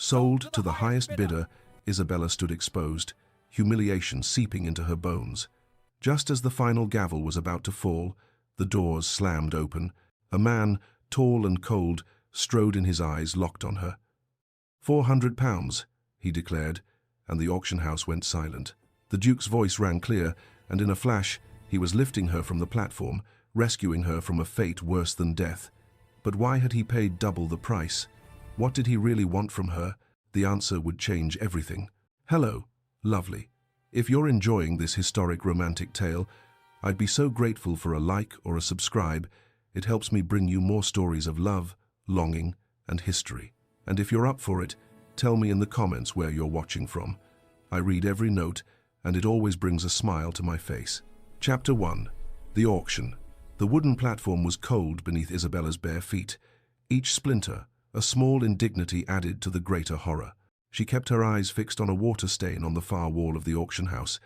Sold to the highest bidder, Isabella stood exposed, humiliation seeping into her bones. Just as the final gavel was about to fall, the doors slammed open. A man, tall and cold, strode in, his eyes locked on her. £400, he declared, and the auction house went silent. The Duke's voice rang clear, and in a flash, he was lifting her from the platform, rescuing her from a fate worse than death. But why had he paid double the price? What did he really want from her? The answer would change everything. Hello, lovely. If you're enjoying this historic romantic tale, I'd be so grateful for a like or a subscribe. It helps me bring you more stories of love, longing, and history. And if you're up for it, tell me in the comments where you're watching from. I read every note, and it always brings a smile to my face. Chapter 1. The Auction. The wooden platform was cold beneath Isabella's bare feet. Each splinter, a small indignity added to the greater horror. She kept her eyes fixed on a water stain on the far wall of the auction house,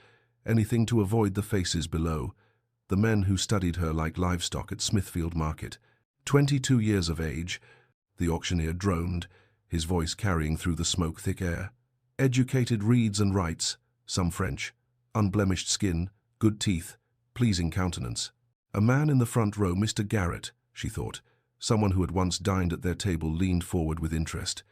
anything to avoid the faces below, the men who studied her like livestock at Smithfield Market. 22 years of age, the auctioneer droned, his voice carrying through the smoke-thick air. Educated, reads and writes, some French, unblemished skin, good teeth, pleasing countenance. A man in the front row, Mr. Garrett, she thought. Someone who had once dined at their table leaned forward with interest.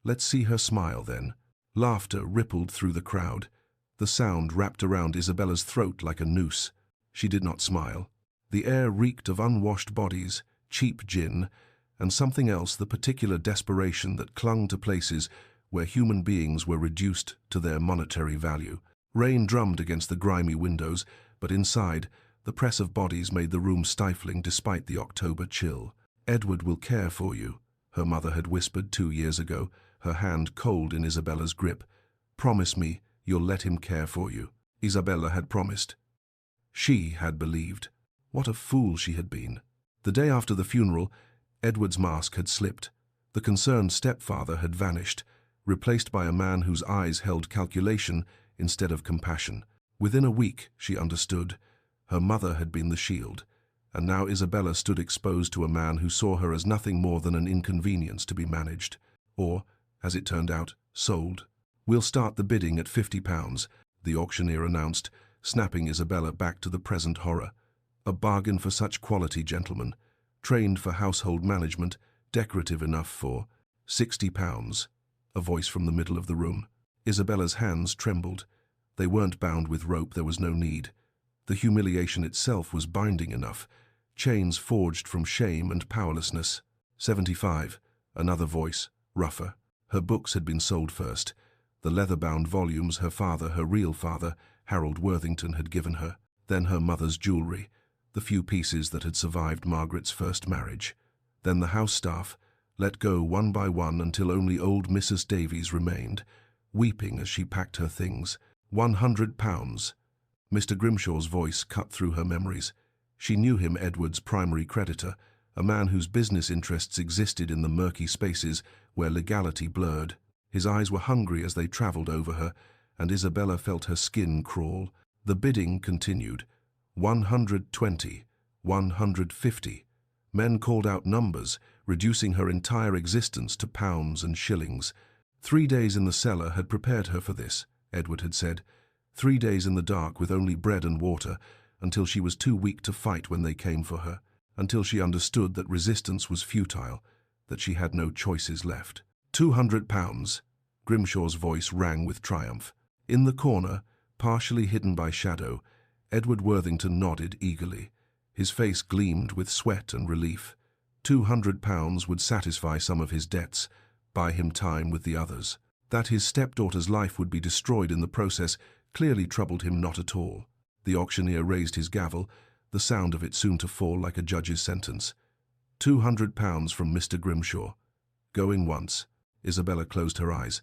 Let's see her smile, then. Laughter rippled through the crowd. The sound wrapped around Isabella's throat like a noose. She did not smile. The air reeked of unwashed bodies, cheap gin, and something else, the particular desperation that clung to places where human beings were reduced to their monetary value. Rain drummed against the grimy windows, but inside, the press of bodies made the room stifling despite the October chill. Edward will care for you, her mother had whispered 2 years ago, her hand cold in Isabella's grip. Promise me you'll let him care for you. Isabella had promised. She had believed. What a fool she had been. The day after the funeral, Edward's mask had slipped. The concerned stepfather had vanished, replaced by a man whose eyes held calculation instead of compassion. Within a week, she understood. Her mother had been the shield, and now Isabella stood exposed to a man who saw her as nothing more than an inconvenience to be managed, or, as it turned out, sold. We'll start the bidding at £50, the auctioneer announced, snapping Isabella back to the present horror. A bargain for such quality gentlemen, trained for household management, decorative enough for £60. A voice from the middle of the room. Isabella's hands trembled. They weren't bound with rope, there was no need. The humiliation itself was binding enough, chains forged from shame and powerlessness. 75. Another voice, rougher. Her books had been sold first. The leather-bound volumes her father, her real father, Harold Worthington, had given her. Then her mother's jewellery, the few pieces that had survived Margaret's first marriage. Then the house staff, let go one by one until only old Mrs. Davies remained, weeping as she packed her things. £100. Mr. Grimshaw's voice cut through her memories. She knew him, Edward's primary creditor, a man whose business interests existed in the murky spaces where legality blurred. His eyes were hungry as they travelled over her, and Isabella felt her skin crawl. The bidding continued. 120, 150. Men called out numbers, reducing her entire existence to pounds and shillings. 3 days in the cellar had prepared her for this, Edward had said. 3 days in the dark with only bread and water, until she was too weak to fight when they came for her, until she understood that resistance was futile, that she had no choices left. £200. Grimshaw's voice rang with triumph. In the corner, partially hidden by shadow, Edward Worthington nodded eagerly. His face gleamed with sweat and relief. £200 would satisfy some of his debts, buy him time with the others. That his stepdaughter's life would be destroyed in the process clearly troubled him not at all. The auctioneer raised his gavel, the sound of it soon to fall like a judge's sentence. £200 from Mr. Grimshaw. Going once. Isabella closed her eyes.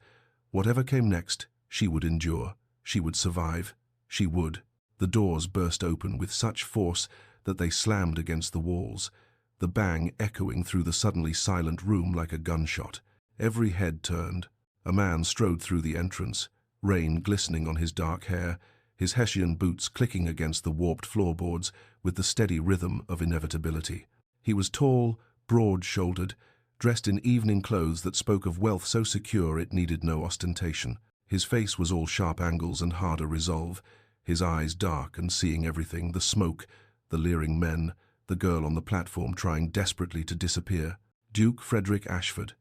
Whatever came next, she would endure. She would survive. She would. The doors burst open with such force that they slammed against the walls, the bang echoing through the suddenly silent room like a gunshot. Every head turned. A man strode through the entrance, rain glistening on his dark hair, his Hessian boots clicking against the warped floorboards with the steady rhythm of inevitability. He was tall, broad-shouldered, dressed in evening clothes that spoke of wealth so secure it needed no ostentation. His face was all sharp angles and harder resolve, his eyes dark and seeing everything, the smoke, the leering men, the girl on the platform trying desperately to disappear. Duke Frederick Ashford.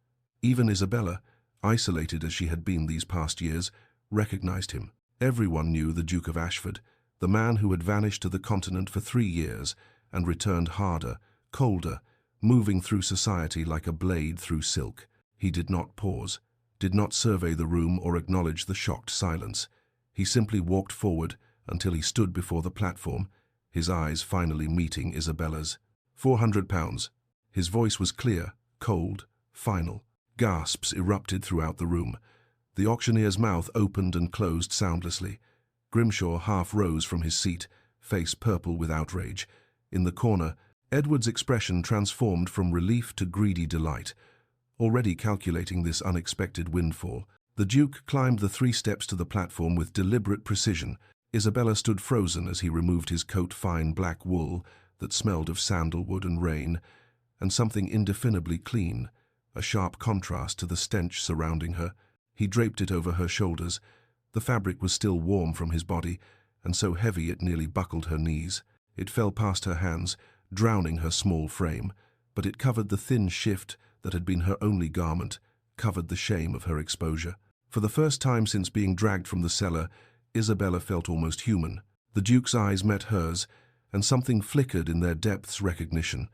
Even Isabella, isolated as she had been these past years, recognized him. Everyone knew the Duke of Ashford, the man who had vanished to the continent for 3 years and returned harder, colder, moving through society like a blade through silk. He did not pause, did not survey the room or acknowledge the shocked silence. He simply walked forward until he stood before the platform, his eyes finally meeting Isabella's. £400. His voice was clear, cold, final. Gasps erupted throughout the room. The auctioneer's mouth opened and closed soundlessly. Grimshaw half rose from his seat, face purple with outrage. In the corner, Edward's expression transformed from relief to greedy delight. Already calculating this unexpected windfall, the Duke climbed the 3 steps to the platform with deliberate precision. Isabella stood frozen as he removed his coat, fine black wool that smelled of sandalwood and rain, and something indefinably clean, a sharp contrast to the stench surrounding her. He draped it over her shoulders. The fabric was still warm from his body, and so heavy it nearly buckled her knees. It fell past her hands, drowning her small frame, but it covered the thin shift that had been her only garment, covered the shame of her exposure. For the first time since being dragged from the cellar, Isabella felt almost human. The Duke's eyes met hers, and something flickered in their depths recognition,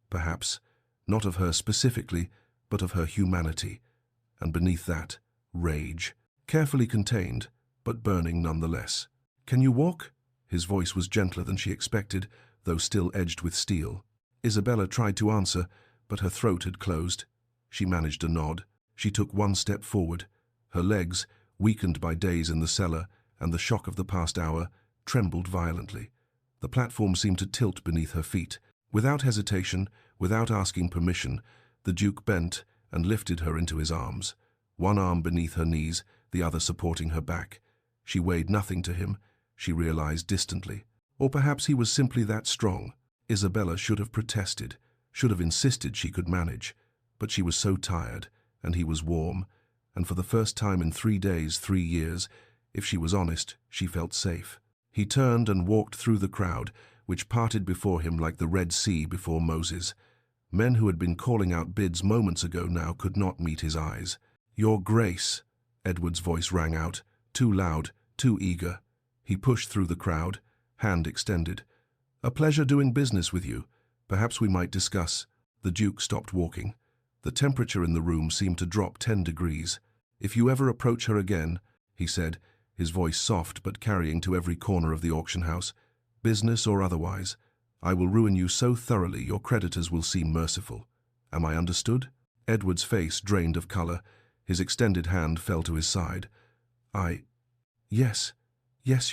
perhaps, not of her specifically, but of her humanity, and beneath that, rage, carefully contained, but burning nonetheless. "Can you walk?" His voice was gentler than she expected, though still edged with steel. Isabella tried to answer, but her throat had closed. She managed a nod. She took 1 step forward. Her legs, weakened by days in the cellar and the shock of the past hour, trembled violently. The platform seemed to tilt beneath her feet. Without hesitation, without asking permission, the Duke bent and lifted her into his arms, one arm beneath her knees, the other supporting her back. She weighed nothing to him, she realized distantly. Or perhaps he was simply that strong. Isabella should have protested, should have insisted she could manage. But she was so tired, and he was warm, and for the first time in 3 days, 3 years, if she was honest, she felt safe. He turned and walked through the crowd, which parted before him like the Red Sea before Moses. Men who had been calling out bids moments ago now could not meet his eyes. "Your Grace," Edward's voice rang out, too loud, too eager. He pushed through the crowd, hand extended. "A pleasure doing business with you. Perhaps we might discuss." The Duke stopped walking. The temperature in the room seemed to drop 10 degrees. "If you ever approach her again," he said, his voice soft but carrying to every corner of the auction house, "business or otherwise, I will ruin you so thoroughly your creditors will seem merciful. Am I understood?" Edward's face drained of color. His extended hand fell to his side. Yes,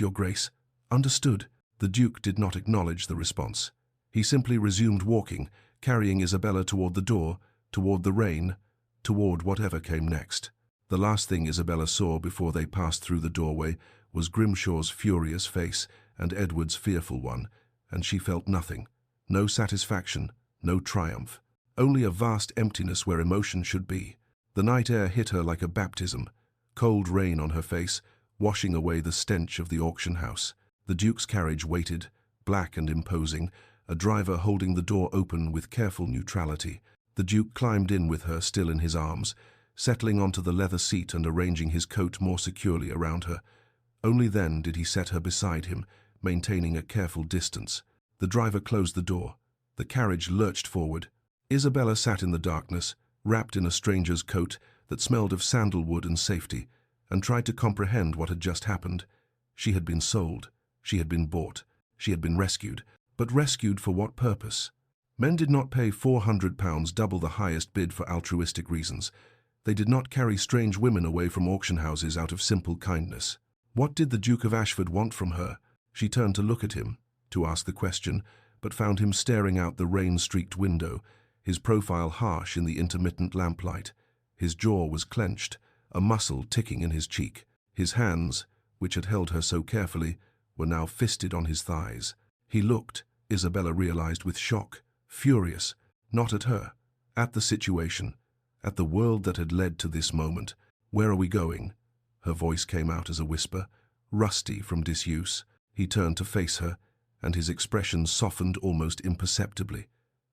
your Grace. Understood." The Duke did not acknowledge the response. He simply resumed walking, carrying Isabella toward the door, toward the rain, toward whatever came next. The last thing Isabella saw before they passed through the doorway was Grimshaw's furious face and Edward's fearful one, and she felt nothing. No satisfaction, no triumph. Only a vast emptiness where emotion should be. The night air hit her like a baptism, cold rain on her face, washing away the stench of the auction house. The Duke's carriage waited, black and imposing, a driver holding the door open with careful neutrality. The Duke climbed in with her still in his arms, settling onto the leather seat and arranging his coat more securely around her. Only then did he set her beside him, maintaining a careful distance. The driver closed the door. The carriage lurched forward. Isabella sat in the darkness, wrapped in a stranger's coat that smelled of sandalwood and safety, and tried to comprehend what had just happened. She had been sold. She had been bought. She had been rescued. But rescued for what purpose? Men did not pay £400, double the highest bid, for altruistic reasons. They did not carry strange women away from auction houses out of simple kindness. What did the Duke of Ashford want from her? She turned to look at him, to ask the question, but found him staring out the rain-streaked window, his profile harsh in the intermittent lamplight. His jaw was clenched, a muscle ticking in his cheek. His hands, which had held her so carefully, were now fisted on his thighs. He looked, Isabella realized with shock, furious, not at her, at the situation, at the world that had led to this moment. "Where are we going?" Her voice came out as a whisper, rusty from disuse. He turned to face her, and his expression softened almost imperceptibly.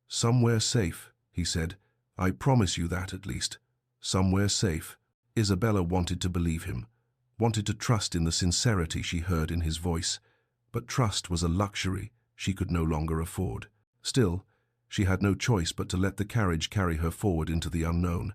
"Somewhere safe," he said. "I promise you that, at least. Somewhere safe." Isabella wanted to believe him, wanted to trust in the sincerity she heard in his voice, but trust was a luxury she could no longer afford. Still, she had no choice but to let the carriage carry her forward into the unknown.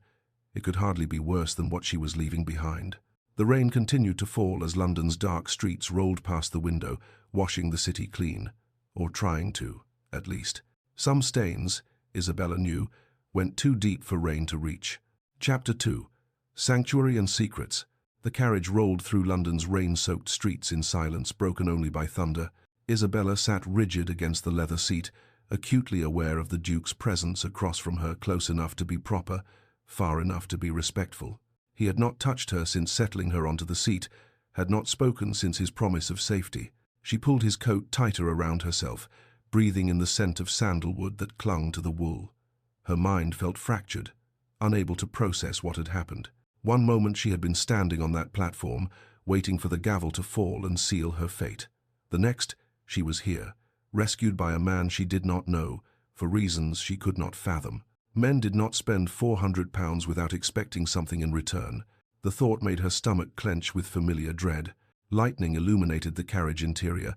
It could hardly be worse than what she was leaving behind. The rain continued to fall as London's dark streets rolled past the window, washing the city clean, or trying to, at least. Some stains, Isabella knew, went too deep for rain to reach. Chapter 2. Sanctuary and Secrets. The carriage rolled through London's rain-soaked streets in silence broken only by thunder. Isabella sat rigid against the leather seat, acutely aware of the Duke's presence across from her, close enough to be proper, far enough to be respectful. He had not touched her since settling her onto the seat, had not spoken since his promise of safety. She pulled his coat tighter around herself, breathing in the scent of sandalwood that clung to the wool. Her mind felt fractured, unable to process what had happened. One moment she had been standing on that platform, waiting for the gavel to fall and seal her fate. The next, she was here, rescued by a man she did not know, for reasons she could not fathom. Men did not spend £400 without expecting something in return. The thought made her stomach clench with familiar dread. Lightning illuminated the carriage interior,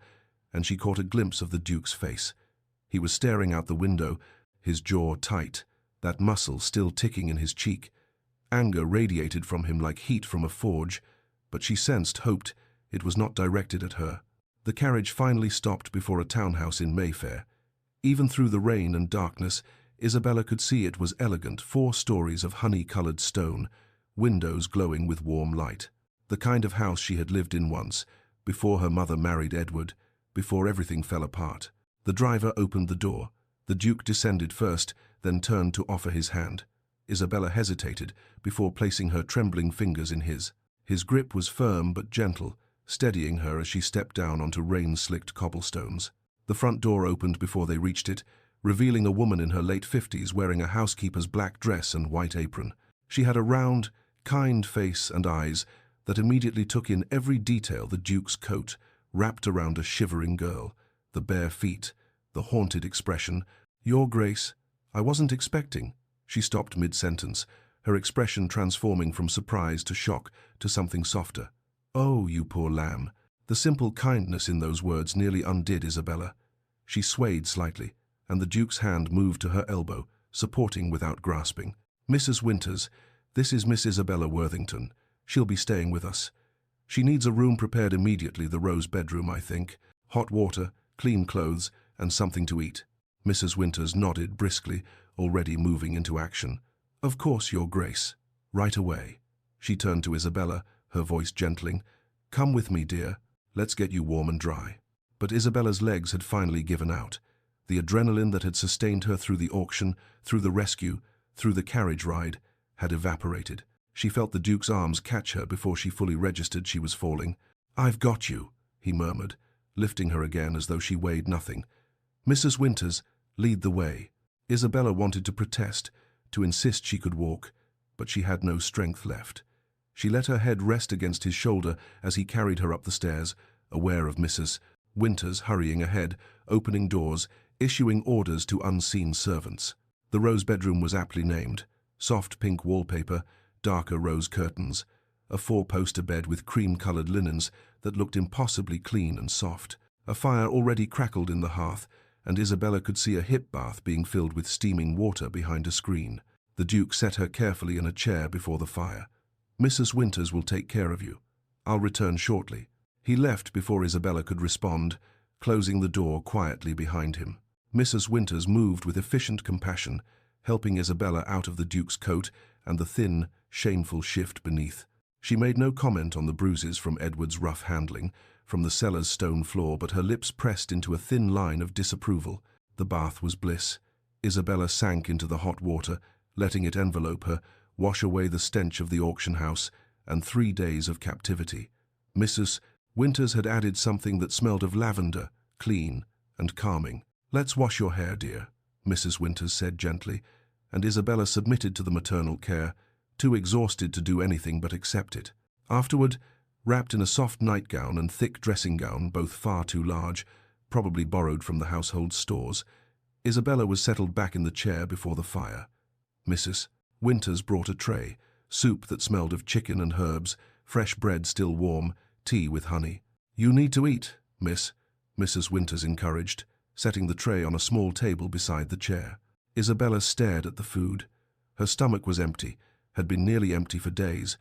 and she caught a glimpse of the Duke's face. He was staring out the window, his jaw tight, that muscle still ticking in his cheek. Anger radiated from him like heat from a forge, but she hoped it was not directed at her. The carriage finally stopped before a townhouse in Mayfair. Even through the rain and darkness, Isabella could see it was elegant, 4 stories of honey-colored stone, windows glowing with warm light. The kind of house she had lived in once, before her mother married Edward, before everything fell apart. The driver opened the door. The Duke descended first, then turned to offer his hand. Isabella hesitated before placing her trembling fingers in his. His grip was firm but gentle, steadying her as she stepped down onto rain-slicked cobblestones. The front door opened before they reached it, revealing a woman in her late 50s wearing a housekeeper's black dress and white apron. She had a round, kind face and eyes that immediately took in every detail: the Duke's coat, wrapped around a shivering girl, the bare feet, the haunted expression. "Your Grace, I wasn't expecting." She stopped mid-sentence, her expression transforming from surprise to shock to something softer. "Oh, you poor lamb." The simple kindness in those words nearly undid Isabella. She swayed slightly, and the Duke's hand moved to her elbow, supporting without grasping. "Mrs. Winters, this is Miss Isabella Worthington. She'll be staying with us. She needs a room prepared immediately, the Rose bedroom, I think. Hot water, clean clothes, and something to eat." Mrs. Winters nodded briskly, already moving into action. "Of course, Your Grace. Right away." She turned to Isabella, her voice gentling. "Come with me, dear. Let's get you warm and dry." But Isabella's legs had finally given out. The adrenaline that had sustained her through the auction, through the rescue, through the carriage ride, had evaporated. She felt the Duke's arms catch her before she fully registered she was falling. "I've got you," he murmured, lifting her again as though she weighed nothing. "Mrs. Winters, lead the way." Isabella wanted to protest, to insist she could walk, but she had no strength left. She let her head rest against his shoulder as he carried her up the stairs, aware of Mrs. Winters hurrying ahead, opening doors, issuing orders to unseen servants. The Rose bedroom was aptly named. Soft pink wallpaper, darker rose curtains, a 4-poster bed with cream-colored linens that looked impossibly clean and soft. A fire already crackled in the hearth, and Isabella could see a hip bath being filled with steaming water behind a screen. The Duke set her carefully in a chair before the fire. "Mrs. Winters will take care of you. I'll return shortly." He left before Isabella could respond, closing the door quietly behind him. Mrs. Winters moved with efficient compassion, helping Isabella out of the Duke's coat and the thin, shameful shift beneath. She made no comment on the bruises from Edward's rough handling, from the cellar's stone floor, but her lips pressed into a thin line of disapproval. The bath was bliss. Isabella sank into the hot water, letting it envelope her, wash away the stench of the auction house and 3 days of captivity. Mrs. Winters had added something that smelled of lavender, clean and calming. "Let's wash your hair, dear," Mrs. Winters said gently, and Isabella submitted to the maternal care, too exhausted to do anything but accept it. Afterward, wrapped in a soft nightgown and thick dressing gown, both far too large, probably borrowed from the household stores, Isabella was settled back in the chair before the fire. Mrs. Winters brought a tray, soup that smelled of chicken and herbs, fresh bread still warm, tea with honey. "You need to eat, miss," Mrs. Winters encouraged, setting the tray on a small table beside the chair. Isabella stared at the food. Her stomach was empty, had been nearly empty for days,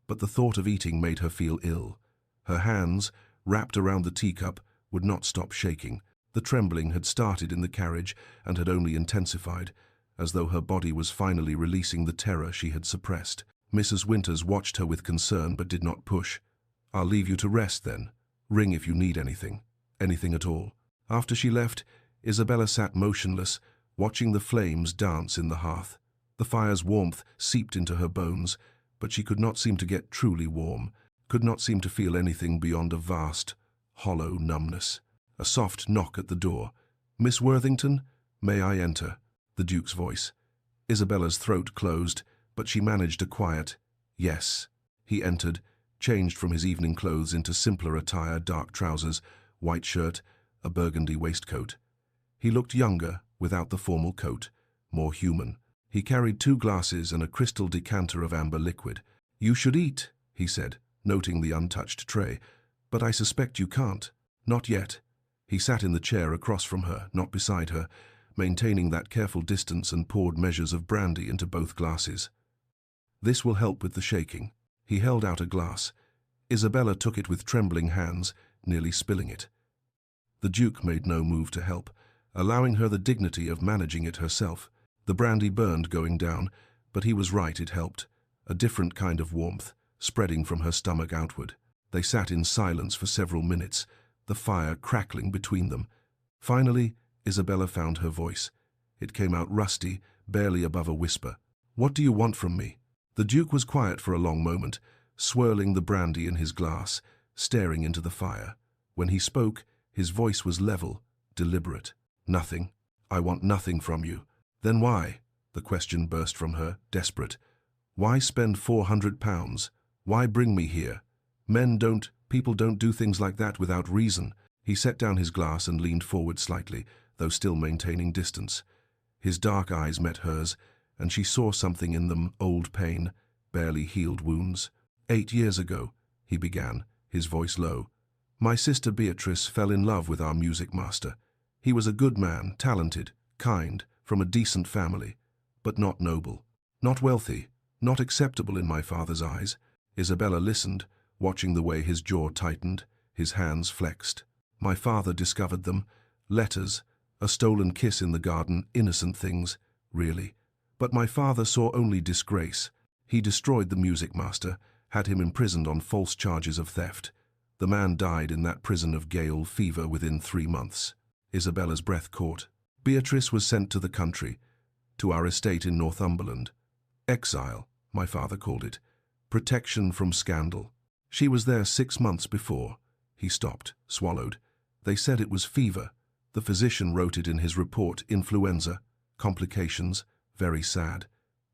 but the thought of eating made her feel ill. Her hands, wrapped around the teacup, would not stop shaking. The trembling had started in the carriage and had only intensified, as though her body was finally releasing the terror she had suppressed. Mrs. Winters watched her with concern but did not push. "I'll leave you to rest then. Ring if you need anything. Anything at all." After she left, Isabella sat motionless, watching the flames dance in the hearth. The fire's warmth seeped into her bones, but she could not seem to get truly warm, could not seem to feel anything beyond a vast, hollow numbness. A soft knock at the door. "Miss Worthington, may I enter?" The Duke's voice. Isabella's throat closed, but she managed a quiet, "Yes." He entered, changed from his evening clothes into simpler attire, dark trousers, white shirt, a burgundy waistcoat. He looked younger, without the formal coat, more human. He carried 2 glasses and a crystal decanter of amber liquid. "You should eat," he said, noting the untouched tray. "But I suspect you can't. Not yet." He sat in the chair across from her, not beside her, maintaining that careful distance, and poured measures of brandy into both glasses. "This will help with the shaking." He held out a glass. Isabella took it with trembling hands, nearly spilling it. The Duke made no move to help, allowing her the dignity of managing it herself. The brandy burned going down, but he was right, it helped. A different kind of warmth, spreading from her stomach outward. They sat in silence for several minutes, the fire crackling between them. Finally, Isabella found her voice. It came out rusty, barely above a whisper. "What do you want from me?" The Duke was quiet for a long moment, swirling the brandy in his glass, staring into the fire. When he spoke, his voice was level, deliberate. "Nothing. I want nothing from you." "Then why?" The question burst from her, desperate. "Why spend £400? Why bring me here? People don't do things like that without reason." He set down his glass and leaned forward slightly, though still maintaining distance. His dark eyes met hers, and she saw something in them, old pain, barely healed wounds. 8 years ago," he began, his voice low, "my sister Beatrice fell in love with our music master. He was a good man, talented, kind, from a decent family, but not noble, not wealthy, not acceptable in my father's eyes." Isabella listened, watching the way his jaw tightened, his hands flexed. "My father discovered them. Letters, a stolen kiss in the garden, innocent things, really. But my father saw only disgrace. He destroyed the music master, had him imprisoned on false charges of theft. The man died in that prison of gale fever within 3 months." Isabella's breath caught. "Beatrice was sent to the country, to our estate in Northumberland. Exile, my father called it. Protection from scandal. She was there 6 months before." He stopped, swallowed. "They said it was fever. The physician wrote it in his report, influenza, complications, very sad.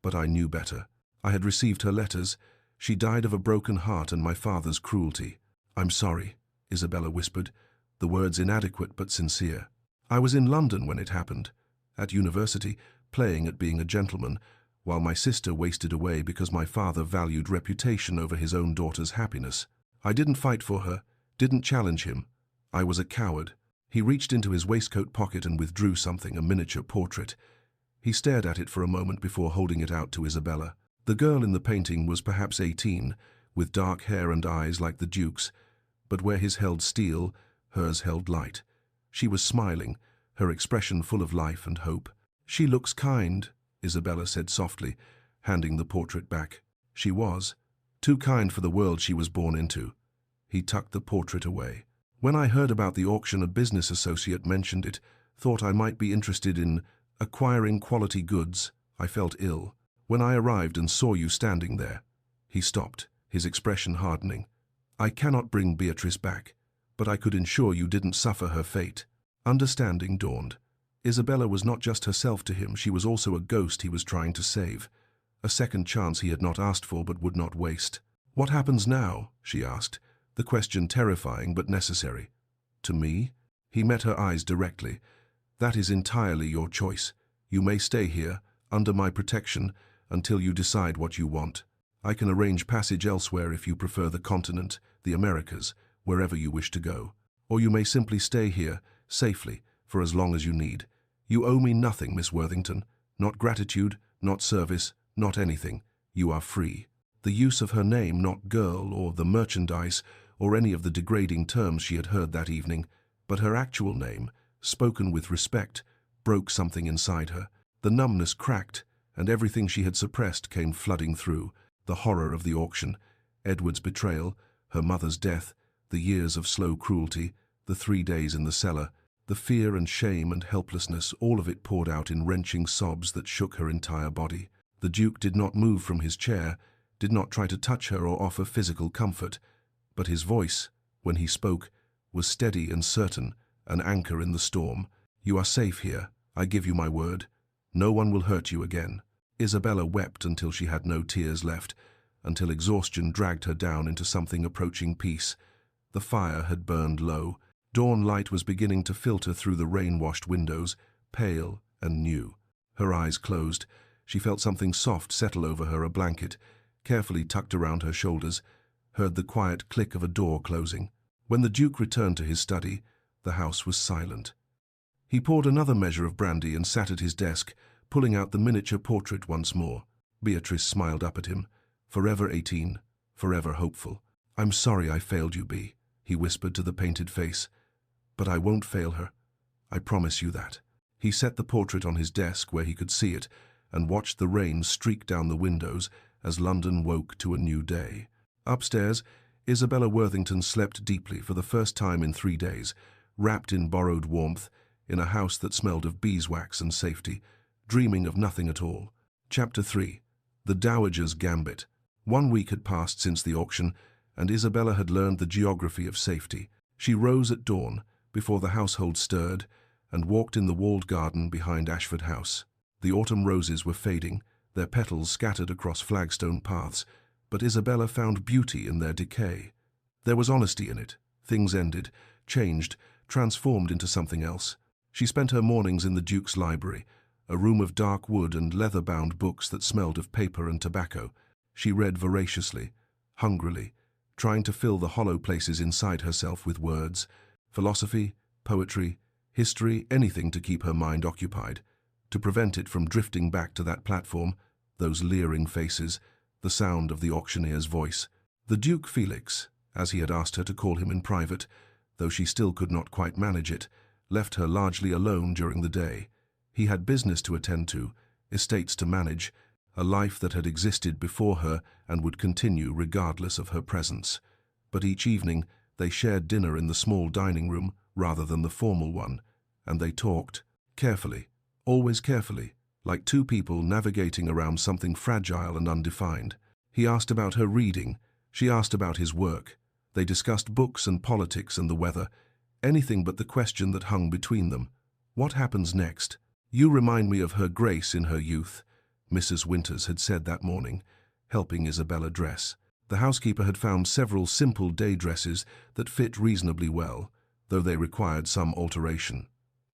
But I knew better. I had received her letters. She died of a broken heart and my father's cruelty." "I'm sorry," Isabella whispered, the words inadequate but sincere. "I was in London when it happened, at university, playing at being a gentleman, while my sister wasted away because my father valued reputation over his own daughter's happiness. I didn't fight for her, didn't challenge him. I was a coward." He reached into his waistcoat pocket and withdrew something, a miniature portrait. He stared at it for a moment before holding it out to Isabella. The girl in the painting was perhaps 18, with dark hair and eyes like the Duke's, but where his held steel, hers held light. She was smiling, her expression full of life and hope. "She looks kind," Isabella said softly, handing the portrait back. She was. Too kind for the world she was born into. He tucked the portrait away. "When I heard about the auction, a business associate mentioned it, thought I might be interested in acquiring quality goods. I felt ill. When I arrived and saw you standing there." He stopped, his expression hardening. "I cannot bring Beatrice back, but I could ensure you didn't suffer her fate." Understanding dawned. Isabella was not just herself to him, she was also a ghost he was trying to save. A second chance he had not asked for but would not waste. "What happens now?" she asked, the question terrifying but necessary. "To me?" He met her eyes directly. "That is entirely your choice. You may stay here, under my protection, until you decide what you want. I can arrange passage elsewhere if you prefer the continent, the Americas, wherever you wish to go. Or you may simply stay here, safely, for as long as you need. You owe me nothing, Miss Worthington. Not gratitude, not service, not anything. You are free." The use of her name, not girl, or the merchandise, or any of the degrading terms she had heard that evening, but her actual name, spoken with respect, broke something inside her. The numbness cracked, and everything she had suppressed came flooding through. The horror of the auction, Edward's betrayal, her mother's death, the years of slow cruelty, the 3 days in the cellar, the fear and shame and helplessness, all of it poured out in wrenching sobs that shook her entire body. The Duke did not move from his chair, did not try to touch her or offer physical comfort, but his voice, when he spoke, was steady and certain, an anchor in the storm. "You are safe here, I give you my word. No one will hurt you again." Isabella wept until she had no tears left, until exhaustion dragged her down into something approaching peace. The fire had burned low. Dawn light was beginning to filter through the rain-washed windows, pale and new. Her eyes closed. She felt something soft settle over her, a blanket, carefully tucked around her shoulders, heard the quiet click of a door closing. When the Duke returned to his study, the house was silent. He poured another measure of brandy and sat at his desk, pulling out the miniature portrait once more. Beatrice smiled up at him. "Forever 18, forever hopeful." "I'm sorry I failed you, Bea," he whispered to the painted face. "But I won't fail her. I promise you that." He set the portrait on his desk where he could see it, and watched the rain streak down the windows as London woke to a new day. Upstairs, Isabella Worthington slept deeply for the first time in 3 days, wrapped in borrowed warmth, in a house that smelled of beeswax and safety, dreaming of nothing at all. Chapter 3. The Dowager's Gambit. 1 week had passed since the auction, and Isabella had learned the geography of safety. She rose at dawn, before the household stirred, and walked in the walled garden behind Ashford House. The autumn roses were fading, their petals scattered across flagstone paths, but Isabella found beauty in their decay. There was honesty in it. Things ended, changed, transformed into something else. She spent her mornings in the Duke's library, a room of dark wood and leather-bound books that smelled of paper and tobacco. She read voraciously, hungrily, trying to fill the hollow places inside herself with words, philosophy, poetry, history, anything to keep her mind occupied, to prevent it from drifting back to that platform, those leering faces, the sound of the auctioneer's voice. The Duke Felix, as he had asked her to call him in private, though she still could not quite manage it, left her largely alone during the day. He had business to attend to, estates to manage, a life that had existed before her and would continue regardless of her presence. But each evening they shared dinner in the small dining room rather than the formal one, and they talked, carefully, always carefully, like two people navigating around something fragile and undefined. He asked about her reading, she asked about his work. They discussed books and politics and the weather, anything but the question that hung between them. What happens next? "You remind me of Her Grace in her youth," Mrs. Winters had said that morning, helping Isabella dress. The housekeeper had found several simple day dresses that fit reasonably well, though they required some alteration.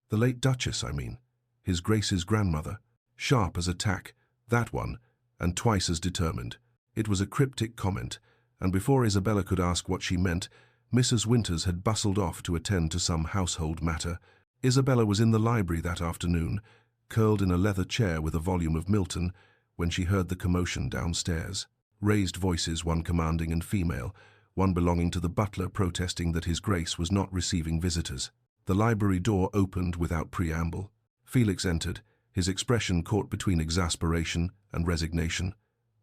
The late Duchess, I mean. His Grace's grandmother. Sharp as a tack, that one, and twice as determined. It was a cryptic comment, and before Isabella could ask what she meant, Mrs. Winters had bustled off to attend to some household matter. Isabella was in the library that afternoon, curled in a leather chair with a volume of Milton, when she heard the commotion downstairs. Raised voices, one commanding and female, one belonging to the butler protesting that His Grace was not receiving visitors. The library door opened without preamble. Felix entered, his expression caught between exasperation and resignation.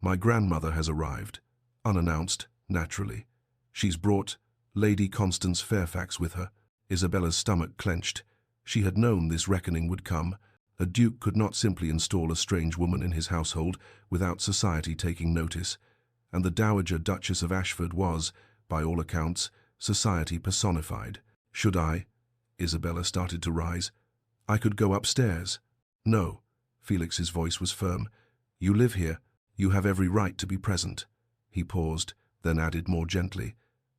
"My grandmother has arrived." Unannounced, naturally. "She's brought Lady Constance Fairfax with her." Isabella's stomach clenched. She had known this reckoning would come. A duke could not simply install a strange woman in his household without society taking notice, and the Dowager Duchess of Ashford was, by all accounts, society personified. "Should I?" Isabella started to rise. I could go upstairs. No. Felix's voice was firm. You live here. You have every right to be present. He paused, then added more gently.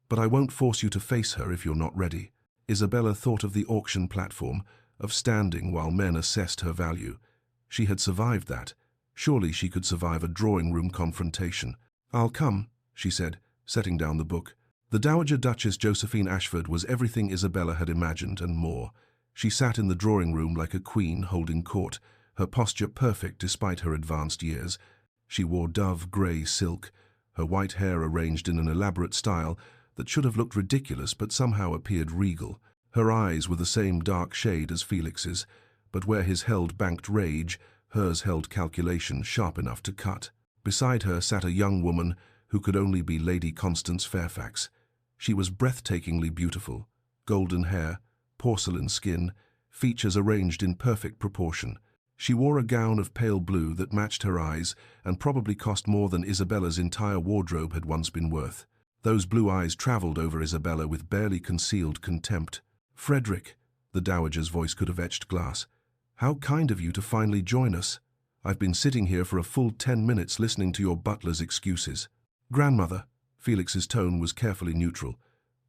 But I won't force you to face her if you're not ready. Isabella thought of the auction platform, of standing while men assessed her value. She had survived that. Surely she could survive a drawing-room confrontation. I'll come, she said, setting down the book. The Dowager Duchess Josephine Ashford was everything Isabella had imagined and more. She sat in the drawing-room like a queen holding court, her posture perfect despite her advanced years. She wore dove-grey silk, her white hair arranged in an elaborate style that should have looked ridiculous but somehow appeared regal. Her eyes were the same dark shade as Felix's, but where his held banked rage, hers held calculation sharp enough to cut. Beside her sat a young woman who could only be Lady Constance Fairfax. She was breathtakingly beautiful, golden hair, porcelain skin, features arranged in perfect proportion. She wore a gown of pale blue that matched her eyes and probably cost more than Isabella's entire wardrobe had once been worth. Those blue eyes travelled over Isabella with barely concealed contempt. Frederick, the Dowager's voice could have etched glass. How kind of you to finally join us. I've been sitting here for a full 10 minutes listening to your butler's excuses. Grandmother, Felix's tone was carefully neutral.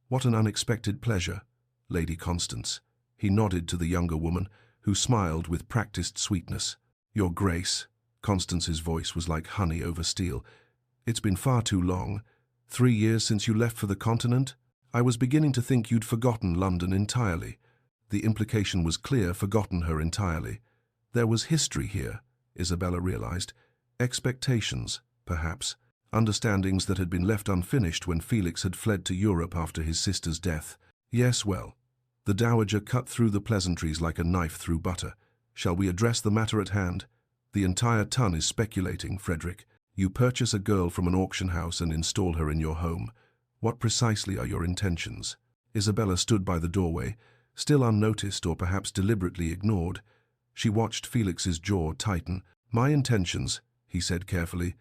What an unexpected pleasure, Lady Constance. He nodded to the younger woman, who smiled with practiced sweetness. Your Grace, Constance's voice was like honey over steel. It's been far too long. 3 years since you left for the continent? I was beginning to think you'd forgotten London entirely. The implication was clear, forgotten her entirely. There was history here, Isabella realized. Expectations, perhaps. Understandings that had been left unfinished when Felix had fled to Europe after his sister's death. Yes, well. The Dowager cut through the pleasantries like a knife through butter. Shall we address the matter at hand? The entire ton is speculating, Frederick. You purchase a girl from an auction house and install her in your home. What precisely are your intentions? Isabella stood by the doorway, still unnoticed or perhaps deliberately ignored. She watched Felix's jaw tighten. My intentions, he said carefully,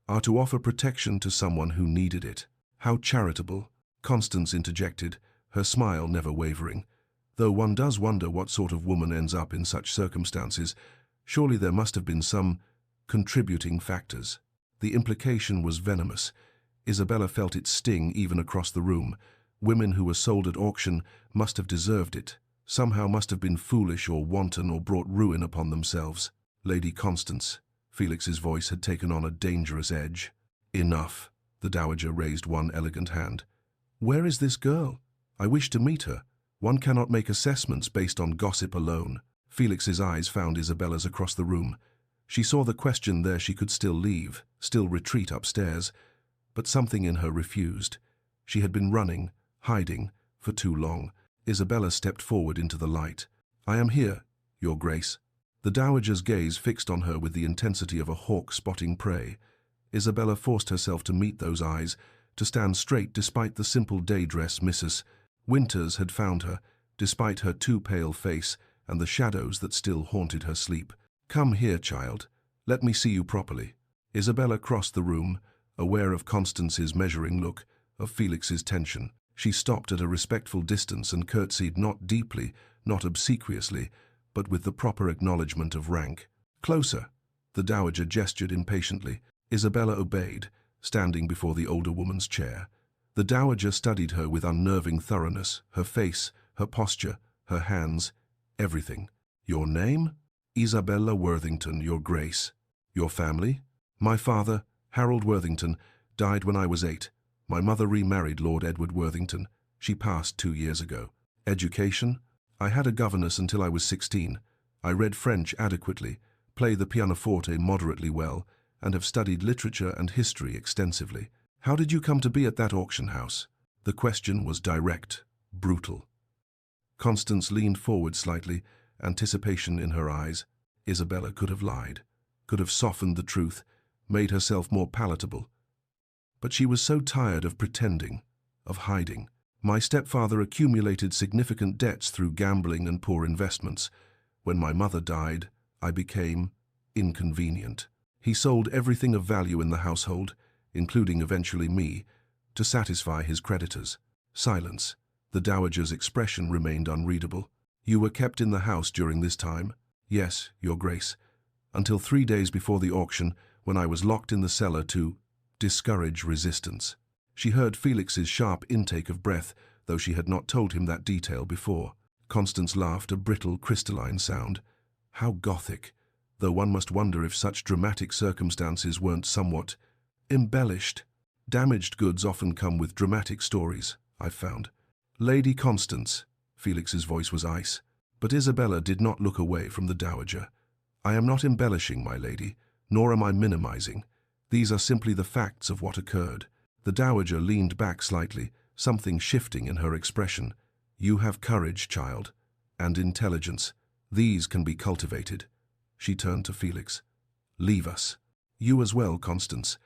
are to offer protection to someone who needed it. How charitable, Constance interjected, her smile never wavering. Though one does wonder what sort of woman ends up in such circumstances, surely there must have been some contributing factors. The implication was venomous. Isabella felt its sting even across the room. Women who were sold at auction must have deserved it, somehow must have been foolish or wanton or brought ruin upon themselves. Lady Constance, Felix's voice had taken on a dangerous edge. Enough. The Dowager raised one elegant hand. Where is this girl? I wish to meet her. One cannot make assessments based on gossip alone. Felix's eyes found Isabella's across the room. She saw the question there she could still leave, still retreat upstairs, but something in her refused. She had been running, hiding, for too long. Isabella stepped forward into the light. I am here, Your Grace. The Dowager's gaze fixed on her with the intensity of a hawk spotting prey. Isabella forced herself to meet those eyes, to stand straight despite the simple day dress Mrs. Winters had found her, despite her too pale face and the shadows that still haunted her sleep. Come here, child. Let me see you properly. Isabella crossed the room, aware of Constance's measuring look, of Felix's tension. She stopped at a respectful distance and curtsied not deeply, not obsequiously, but with the proper acknowledgement of rank. Closer. The Dowager gestured impatiently. Isabella obeyed, standing before the older woman's chair. The Dowager studied her with unnerving thoroughness, her face, her posture, her hands, everything. Your name? Isabella Worthington, Your Grace. Your family? My father, Harold Worthington, died when I was 8. My mother remarried Lord Edward Worthington. She passed 2 years ago. Education? I had a governess until I was 16. I read French adequately, play the pianoforte moderately well, and have studied literature and history extensively. How did you come to be at that auction house? The question was direct, brutal. Constance leaned forward slightly, anticipation in her eyes. Isabella could have lied, could have softened the truth, made herself more palatable. But she was so tired of pretending, of hiding. My stepfather accumulated significant debts through gambling and poor investments. When my mother died, I became inconvenient. He sold everything of value in the household, including eventually me, to satisfy his creditors. Silence. The Dowager's expression remained unreadable. You were kept in the house during this time? Yes, Your Grace. Until 3 days before the auction, when I was locked in the cellar to discourage resistance. She heard Felix's sharp intake of breath, though she had not told him that detail before. Constance laughed, a brittle, crystalline sound. How Gothic, though one must wonder if such dramatic circumstances weren't somewhat embellished. Damaged goods often come with dramatic stories, I've found. Lady Constance, Felix's voice was ice, but Isabella did not look away from the dowager. I am not embellishing, my lady, nor am I minimizing. These are simply the facts of what occurred. The dowager leaned back slightly, something shifting in her expression. You have courage, child, and intelligence. These can be cultivated. She turned to Felix. Leave us. You as well, Constance.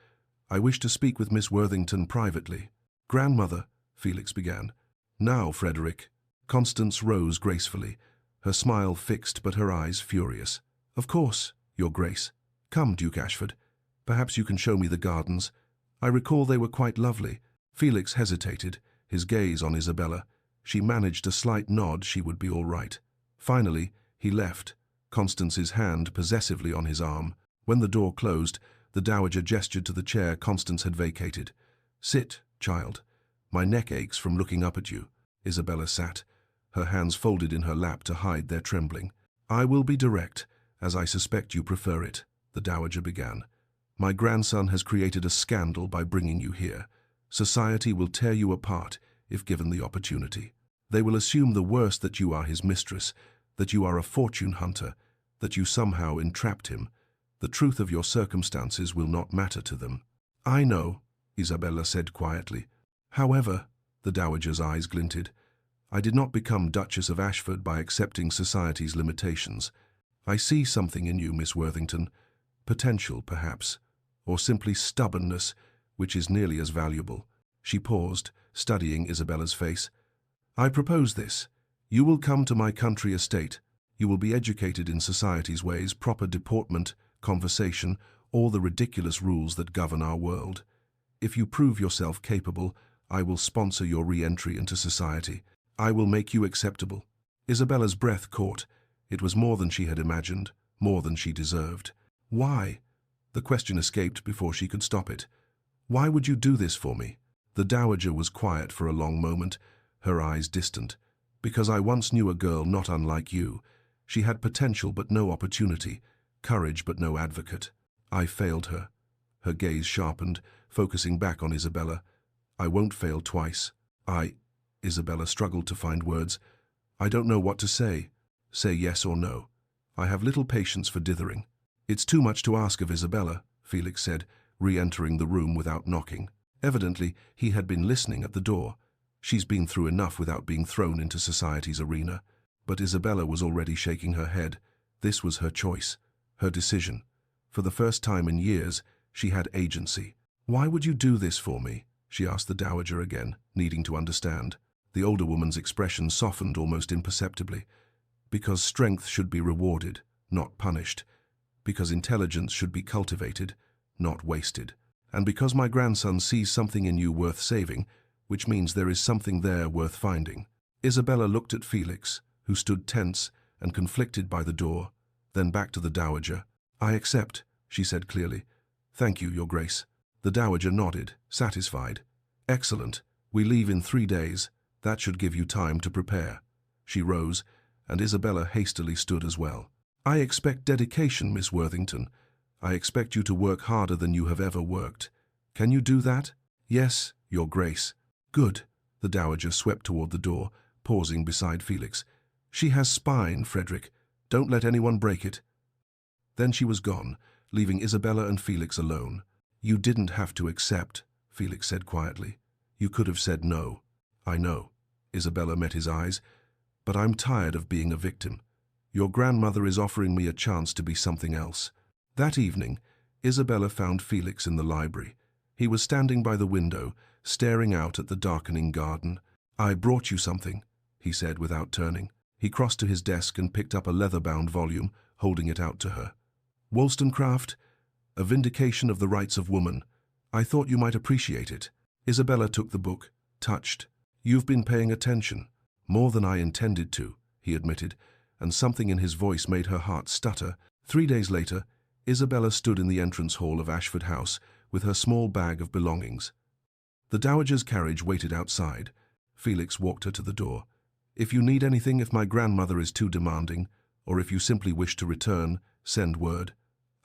I wish to speak with Miss Worthington privately. Grandmother, Felix began. Now, Frederick. Constance rose gracefully, her smile fixed but her eyes furious. Of course, Your Grace. Come, Duke Ashford. Perhaps you can show me the gardens. I recall they were quite lovely. Felix hesitated, his gaze on Isabella. She managed a slight nod she would be all right. Finally, he left, Constance's hand possessively on his arm. When the door closed, the dowager gestured to the chair Constance had vacated. Sit, child. My neck aches from looking up at you. Isabella sat, her hands folded in her lap to hide their trembling. I will be direct, as I suspect you prefer it, the dowager began. My grandson has created a scandal by bringing you here. Society will tear you apart if given the opportunity. They will assume the worst, that you are his mistress, that you are a fortune hunter, that you somehow entrapped him. The truth of your circumstances will not matter to them. I know, Isabella said quietly. However, the dowager's eyes glinted, I did not become Duchess of Ashford by accepting society's limitations. I see something in you, Miss Worthington. Potential, perhaps, or simply stubbornness, which is nearly as valuable. She paused, studying Isabella's face. I propose this. You will come to my country estate. You will be educated in society's ways, proper deportment, conversation, all the ridiculous rules that govern our world. If you prove yourself capable, I will sponsor your re-entry into society. I will make you acceptable. Isabella's breath caught. It was more than she had imagined, more than she deserved. Why? The question escaped before she could stop it. Why would you do this for me? The dowager was quiet for a long moment, her eyes distant. Because I once knew a girl not unlike you. She had potential but no opportunity, courage but no advocate. I failed her. Her gaze sharpened, focusing back on Isabella. I won't fail twice. Isabella struggled to find words. I don't know what to say. Say yes or no. I have little patience for dithering. It's too much to ask of Isabella, Felix said, re-entering the room without knocking. Evidently, he had been listening at the door. She's been through enough without being thrown into society's arena. But Isabella was already shaking her head. This was her choice, her decision. For the first time in years, she had agency. Why would you do this for me? She asked the dowager again, needing to understand. The older woman's expression softened almost imperceptibly. Because strength should be rewarded, not punished. Because intelligence should be cultivated, not wasted. And because my grandson sees something in you worth saving, which means there is something there worth finding. Isabella looked at Felix, who stood tense and conflicted by the door, then back to the dowager. I accept, she said clearly. Thank you, Your Grace. The dowager nodded, satisfied. Excellent. We leave in 3 days. That should give you time to prepare. She rose, and Isabella hastily stood as well. I expect dedication, Miss Worthington. I expect you to work harder than you have ever worked. Can you do that? Yes, Your Grace. Good. The dowager swept toward the door, pausing beside Felix. She has spine, Frederick. Don't let anyone break it. Then she was gone, leaving Isabella and Felix alone. You didn't have to accept, Felix said quietly. You could have said no. I know. Isabella met his eyes. But I'm tired of being a victim. Your grandmother is offering me a chance to be something else. That evening, Isabella found Felix in the library. He was standing by the window, staring out at the darkening garden. I brought you something, he said without turning. He crossed to his desk and picked up a leather-bound volume, holding it out to her. Wollstonecraft, A Vindication of the Rights of Woman. I thought you might appreciate it. Isabella took the book, touched. You've been paying attention. More than I intended to, he admitted, and something in his voice made her heart stutter. 3 days later, Isabella stood in the entrance hall of Ashford House with her small bag of belongings. The dowager's carriage waited outside. Felix walked her to the door. "If you need anything, if my grandmother is too demanding, or if you simply wish to return, send word.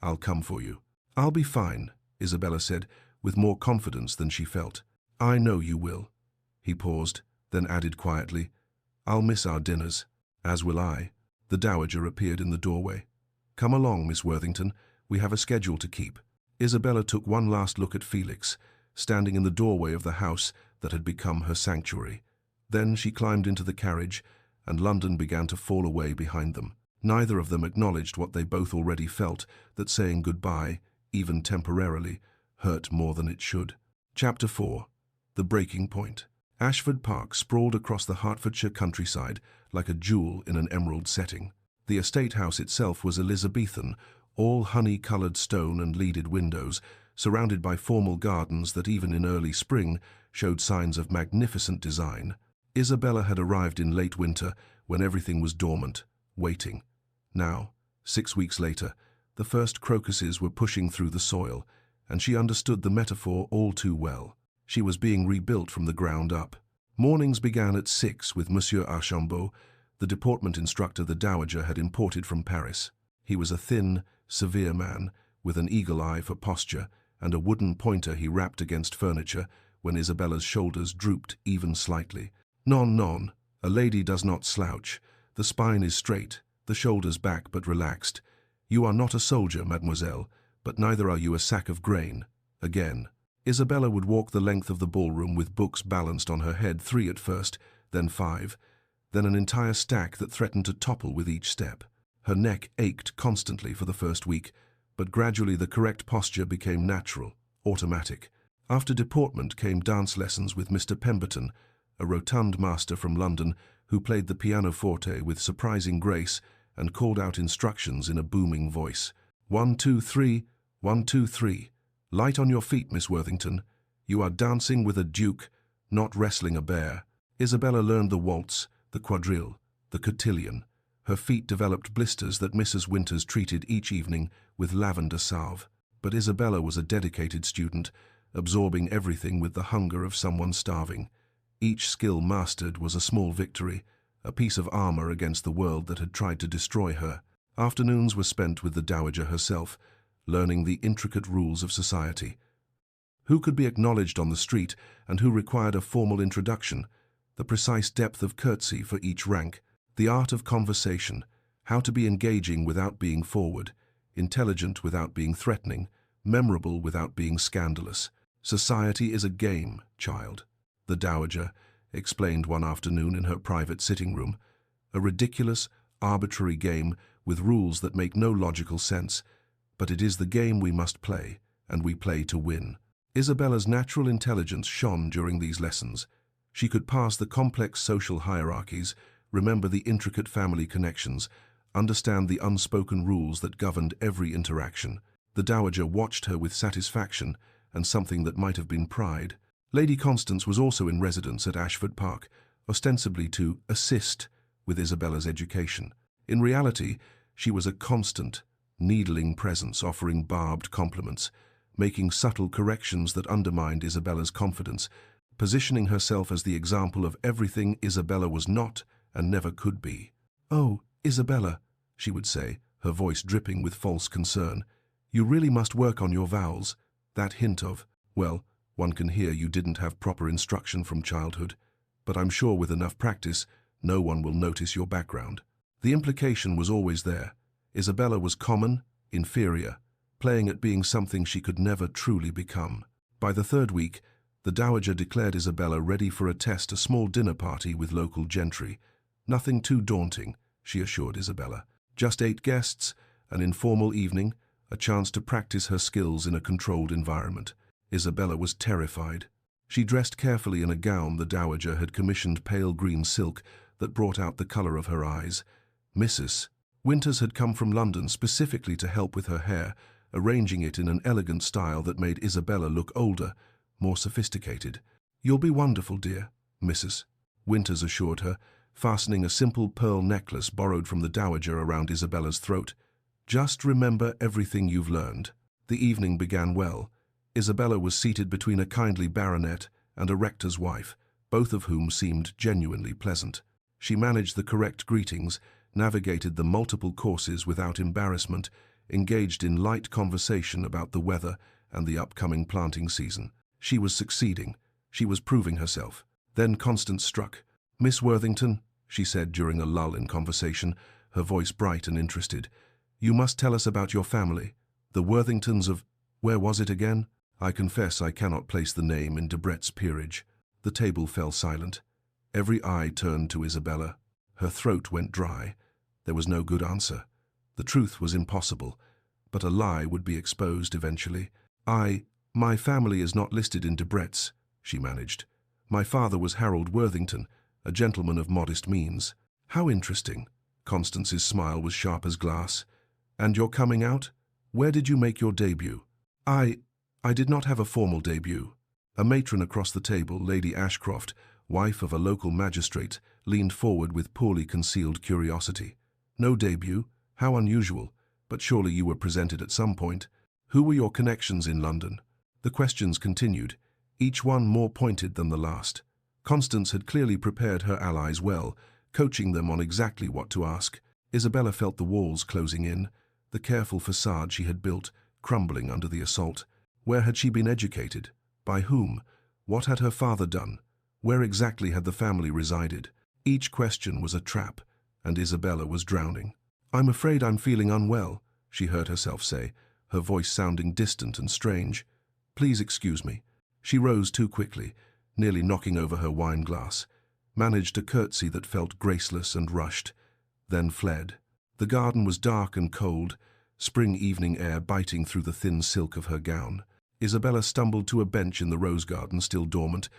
I'll come for you." "I'll be fine," Isabella said, with more confidence than she felt. "I know you will." He paused, then added quietly, "I'll miss our dinners." "As will I." The dowager appeared in the doorway. "Come along, Miss Worthington. We have a schedule to keep." Isabella took one last look at Felix, standing in the doorway of the house that had become her sanctuary. Then she climbed into the carriage, and London began to fall away behind them. Neither of them acknowledged what they both already felt, that saying goodbye, even temporarily, hurt more than it should. Chapter 4. The Breaking Point. Ashford Park sprawled across the Hertfordshire countryside like a jewel in an emerald setting. The estate house itself was Elizabethan, all honey-coloured stone and leaded windows, surrounded by formal gardens that even in early spring showed signs of magnificent design. Isabella had arrived in late winter when everything was dormant, waiting. Now, 6 weeks later, the first crocuses were pushing through the soil, and she understood the metaphor all too well. She was being rebuilt from the ground up. Mornings began at 6 with Monsieur Archambault, the deportment instructor the dowager had imported from Paris. He was a thin, severe man, with an eagle eye for posture and a wooden pointer he rapped against furniture when Isabella's shoulders drooped even slightly. "Non, non, a lady does not slouch. The spine is straight, the shoulders back but relaxed. You are not a soldier, mademoiselle, but neither are you a sack of grain." Again. Isabella would walk the length of the ballroom with books balanced on her head, 3 at first, then 5, then an entire stack that threatened to topple with each step. Her neck ached constantly for the first week, but gradually the correct posture became natural, automatic. After deportment came dance lessons with Mr. Pemberton, a rotund master from London who played the pianoforte with surprising grace and called out instructions in a booming voice. 1, 2, 3, 1, 2, 3. Light on your feet, Miss Worthington. You are dancing with a duke, not wrestling a bear. Isabella learned the waltz, the quadrille, the cotillion. Her feet developed blisters that Mrs. Winters treated each evening with lavender salve. But Isabella was a dedicated student, absorbing everything with the hunger of someone starving. Each skill mastered was a small victory, a piece of armor against the world that had tried to destroy her. Afternoons were spent with the dowager herself, learning the intricate rules of society. Who could be acknowledged on the street and who required a formal introduction, the precise depth of curtsy for each rank, the art of conversation, how to be engaging without being forward, intelligent without being threatening, memorable without being scandalous. Society is a game, child, the dowager explained one afternoon in her private sitting room. A ridiculous, arbitrary game with rules that make no logical sense, but it is the game we must play, and we play to win. Isabella's natural intelligence shone during these lessons. She could pass the complex social hierarchies, remember the intricate family connections, understand the unspoken rules that governed every interaction. The dowager watched her with satisfaction and something that might have been pride. Lady Constance was also in residence at Ashford Park, ostensibly to assist with Isabella's education. In reality, she was a constant, needling presence, offering barbed compliments, making subtle corrections that undermined Isabella's confidence, positioning herself as the example of everything Isabella was not and never could be. "Oh, Isabella," she would say, her voice dripping with false concern, "you really must work on your vowels. That hint of, well, one can hear you didn't have proper instruction from childhood, but I'm sure with enough practice, no one will notice your background." The implication was always there. Isabella was common, inferior, playing at being something she could never truly become. By the 3rd week, the dowager declared Isabella ready for a small dinner party with local gentry. Nothing too daunting, she assured Isabella. Just 8 guests, an informal evening, a chance to practice her skills in a controlled environment. Isabella was terrified. She dressed carefully in a gown the dowager had commissioned pale green silk that brought out the color of her eyes. Mrs. Winters had come from London specifically to help with her hair, arranging it in an elegant style that made Isabella look older, more sophisticated. "You'll be wonderful, dear," Mrs. Winters assured her, fastening a simple pearl necklace borrowed from the dowager around Isabella's throat. "Just remember everything you've learned." The evening began well. Isabella was seated between a kindly baronet and a rector's wife, both of whom seemed genuinely pleasant. She managed the correct greetings, navigated the multiple courses without embarrassment, engaged in light conversation about the weather and the upcoming planting season. She was succeeding. She was proving herself. Then Constance struck. "Miss Worthington," she said during a lull in conversation, her voice bright and interested, "you must tell us about your family. The Worthingtons of— where was it again?" I confess I cannot place the name in Debrett's peerage. The table fell silent. Every eye turned to Isabella. Her throat went dry. There was no good answer. The truth was impossible, but a lie would be exposed eventually. My family is not listed in Debrett's," she managed. "My father was Harold Worthington, a gentleman of modest means." "How interesting." Constance's smile was sharp as glass. "And you're coming out? Where did you make your debut?" I did not have a formal debut." A matron across the table, Lady Ashcroft, wife of a local magistrate, leaned forward with poorly concealed curiosity. "No debut? How unusual. But surely you were presented at some point. Who were your connections in London?" The questions continued, each one more pointed than the last. Constance had clearly prepared her allies well, coaching them on exactly what to ask. Isabella felt the walls closing in, the careful facade she had built crumbling under the assault. Where had she been educated? By whom? What had her father done? Where exactly had the family resided? Each question was a trap, and Isabella was drowning. "I'm afraid I'm feeling unwell," she heard herself say, her voice sounding distant and strange. "Please excuse me." She rose too quickly, nearly knocking over her wine glass, managed a curtsy that felt graceless and rushed, then fled. The garden was dark and cold, spring evening air biting through the thin silk of her gown. Isabella stumbled to a bench in the rose garden, still dormant,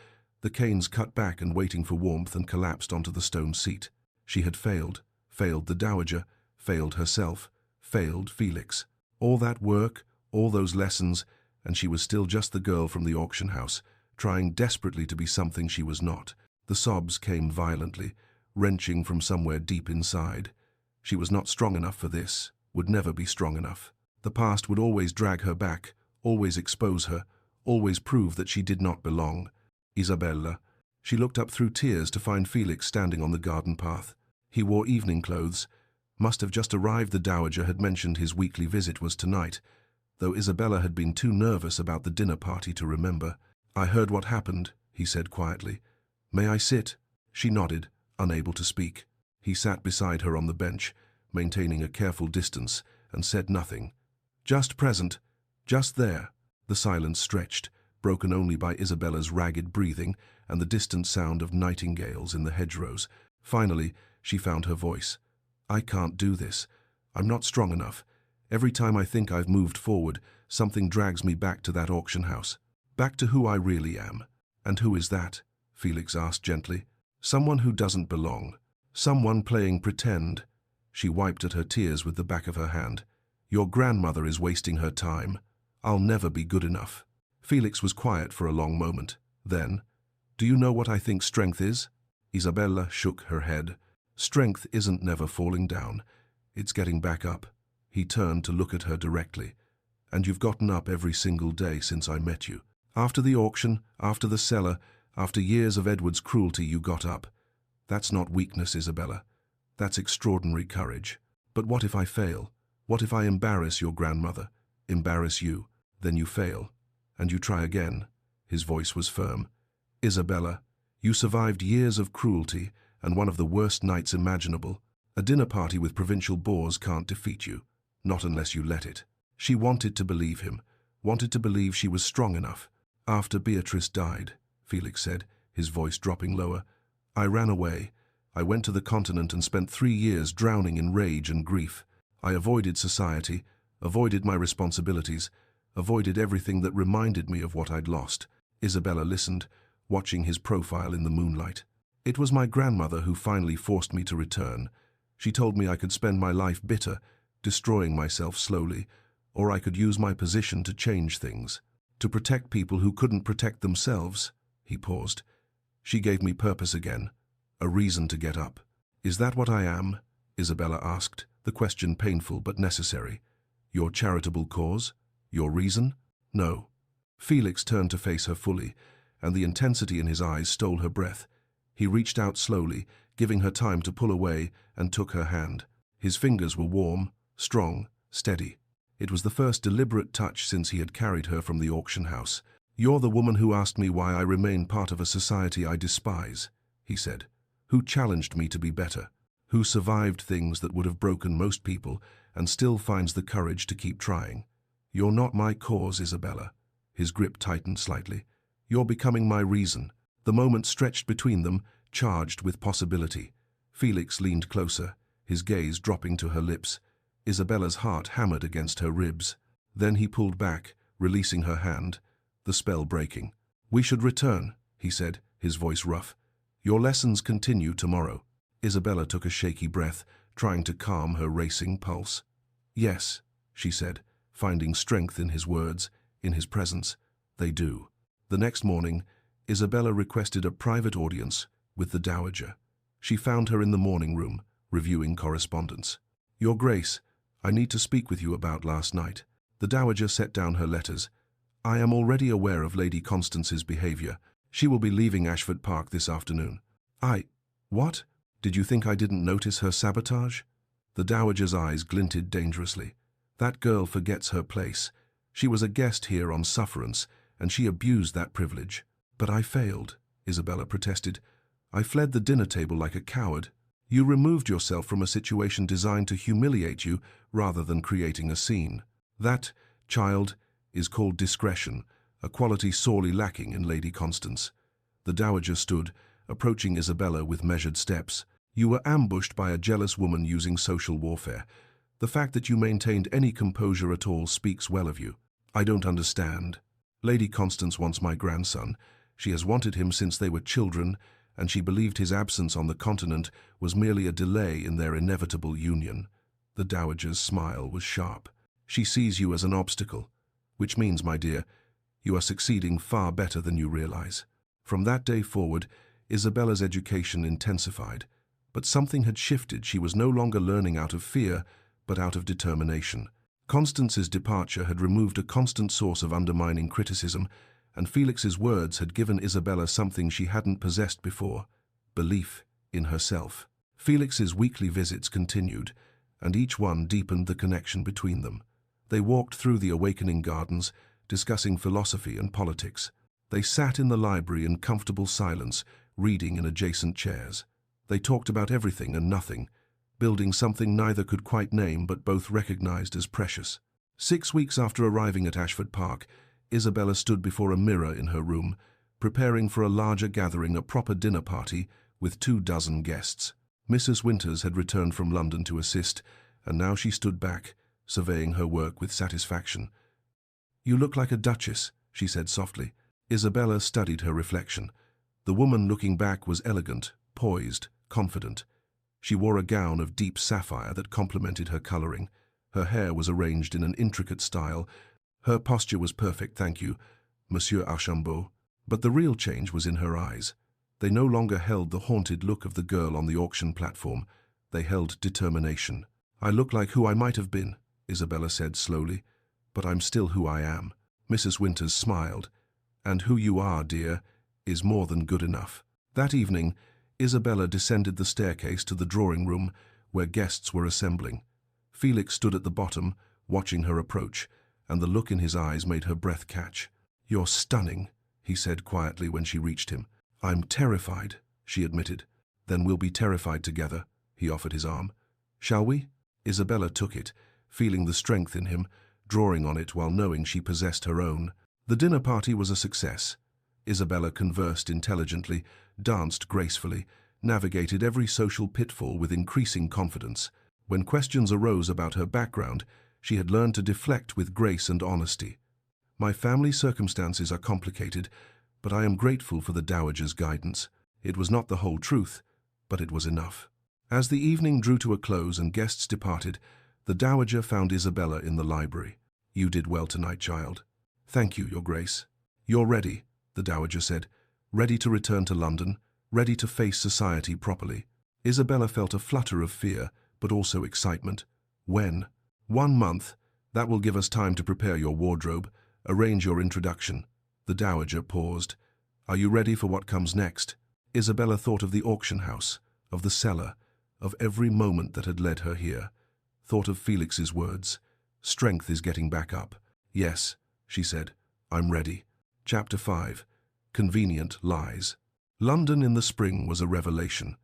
the canes cut back and waiting for warmth, and collapsed onto the stone seat. She had failed the dowager, failed herself, failed Felix. All that work, all those lessons, and she was still just the girl from the auction house, trying desperately to be something she was not. The sobs came violently, wrenching from somewhere deep inside. She was not strong enough for this, would never be strong enough. The past would always drag her back, always expose her, always prove that she did not belong. Isabella. She looked up through tears to find Felix standing on the garden path. He wore evening clothes. Must have just arrived. The dowager had mentioned his weekly visit was tonight, though Isabella had been too nervous about the dinner party to remember. "I heard what happened," he said quietly. "May I sit?" She nodded, unable to speak. He sat beside her on the bench, maintaining a careful distance, and said nothing. "Just present, just there." The silence stretched, broken only by Isabella's ragged breathing and the distant sound of nightingales in the hedgerows. Finally, she found her voice. "I can't do this. I'm not strong enough. Every time I think I've moved forward, something drags me back to that auction house. Back to who I really am." "And who is that?" Felix asked gently. "Someone who doesn't belong. Someone playing pretend." She wiped at her tears with the back of her hand. "Your grandmother is wasting her time. I'll never be good enough." Felix was quiet for a long moment. Then, "Do you know what I think strength is?" Isabella shook her head. "Strength isn't never falling down. It's getting back up." He turned to look at her directly. "And you've gotten up every single day since I met you. After the auction, after the cellar, after years of Edward's cruelty, you got up. That's not weakness, Isabella. That's extraordinary courage. But what if I fail? What if I embarrass your grandmother, embarrass you? Then you fail, and you try again." His voice was firm. "Isabella, you survived years of cruelty and one of the worst nights imaginable. A dinner party with provincial boors can't defeat you, not unless you let it." She wanted to believe him, wanted to believe she was strong enough. "After Beatrice died," Felix said, his voice dropping lower, "I ran away. I went to the continent and spent 3 years drowning in rage and grief. I avoided society, avoided my responsibilities, avoided everything that reminded me of what I'd lost." Isabella listened, watching his profile in the moonlight. "It was my grandmother who finally forced me to return. She told me I could spend my life bitter, destroying myself slowly, or I could use my position to change things, to protect people who couldn't protect themselves." He paused. "She gave me purpose again, A reason to get up. Is that what I am? Isabella asked, the question painful but necessary. Your charitable cause? Your reason? No. Felix turned to face her fully, and the intensity in his eyes stole her breath. He reached out slowly, giving her time to pull away, and took her hand. His fingers were warm, strong, steady. It was the first deliberate touch since he had carried her from the auction house. You're the woman who asked me why I remain part of a society I despise, he said. Who challenged me to be better. Who survived things that would have broken most people and still finds the courage to keep trying. You're not my cause, Isabella. His grip tightened slightly. You're becoming my reason. The moment stretched between them, charged with possibility. Felix leaned closer, his gaze dropping to her lips. Isabella's heart hammered against her ribs. Then he pulled back, releasing her hand, the spell breaking. We should return, he said, his voice rough. Your lessons continue tomorrow. Isabella took a shaky breath, trying to calm her racing pulse. Yes, she said, finding strength in his words, in his presence. They do. The next morning, Isabella requested a private audience with the Dowager. She found her in the morning room, reviewing correspondence. Your Grace, I need to speak with you about last night. The Dowager set down her letters. I am already aware of Lady Constance's behavior. She will be leaving Ashford Park this afternoon. What? Did you think I didn't notice her sabotage? The Dowager's eyes glinted dangerously. That girl forgets her place. She was a guest here on sufferance, and she abused that privilege. But I failed, Isabella protested. I fled the dinner table like a coward. You removed yourself from a situation designed to humiliate you rather than creating a scene. That, child, is called discretion, a quality sorely lacking in Lady Constance. The Dowager stood, approaching Isabella with measured steps. You were ambushed by a jealous woman using social warfare. The fact that you maintained any composure at all speaks well of you. I don't understand. Lady Constance wants my grandson. She has wanted him since they were children, and she believed his absence on the continent was merely a delay in their inevitable union. The Dowager's smile was sharp. She sees you as an obstacle, which means, my dear, you are succeeding far better than you realize. From that day forward, Isabella's education intensified, but something had shifted. She was no longer learning out of fear, but out of determination. Constance's departure had removed a constant source of undermining criticism, and Felix's words had given Isabella something she hadn't possessed before: belief in herself. Felix's weekly visits continued, and each one deepened the connection between them. They walked through the awakening gardens, discussing philosophy and politics. They sat in the library in comfortable silence, reading in adjacent chairs. They talked about everything and nothing, building something neither could quite name but both recognized as precious. 6 weeks after arriving at Ashford Park, Isabella stood before a mirror in her room, preparing for a larger gathering, a proper dinner party with 24 guests. Mrs. Winters had returned from London to assist, and now she stood back, surveying her work with satisfaction. You look like a duchess, she said softly. Isabella studied her reflection. The woman looking back was elegant, poised, confident. She wore a gown of deep sapphire that complemented her coloring. Her hair was arranged in an intricate style. Her posture was perfect, thank you, Monsieur Archambault. But the real change was in her eyes. They no longer held the haunted look of the girl on the auction platform. They held determination. I look like who I might have been, Isabella said slowly, but I'm still who I am. Mrs. Winters smiled. And who you are, dear, is more than good enough. That evening, Isabella descended the staircase to the drawing room where guests were assembling. Felix stood at the bottom, watching her approach, and the look in his eyes made her breath catch. You're stunning, he said quietly when she reached him. I'm terrified, she admitted. Then we'll be terrified together, he offered his arm. Shall we? Isabella took it, feeling the strength in him, drawing on it while knowing she possessed her own. The dinner party was a success. Isabella conversed intelligently, danced gracefully, navigated every social pitfall with increasing confidence. When questions arose about her background, she had learned to deflect with grace and honesty. My family circumstances are complicated, but I am grateful for the Dowager's guidance. It was not the whole truth, but it was enough. As the evening drew to a close and guests departed, the Dowager found Isabella in the library. You did well tonight, child. Thank you, Your Grace. You're ready, the Dowager said. Ready to return to London? ready to face society properly. Isabella felt a flutter of fear, but also excitement. When? 1 month. That will give us time to prepare your wardrobe, arrange your introduction. The dowager paused. Are you ready for what comes next? Isabella thought of the auction house, of the cellar, of every moment that had led her here. Thought of Felix's words. Strength is getting back up. Yes, she said, I'm ready. Chapter 5. Convenient Lies. London in the spring was a revelation.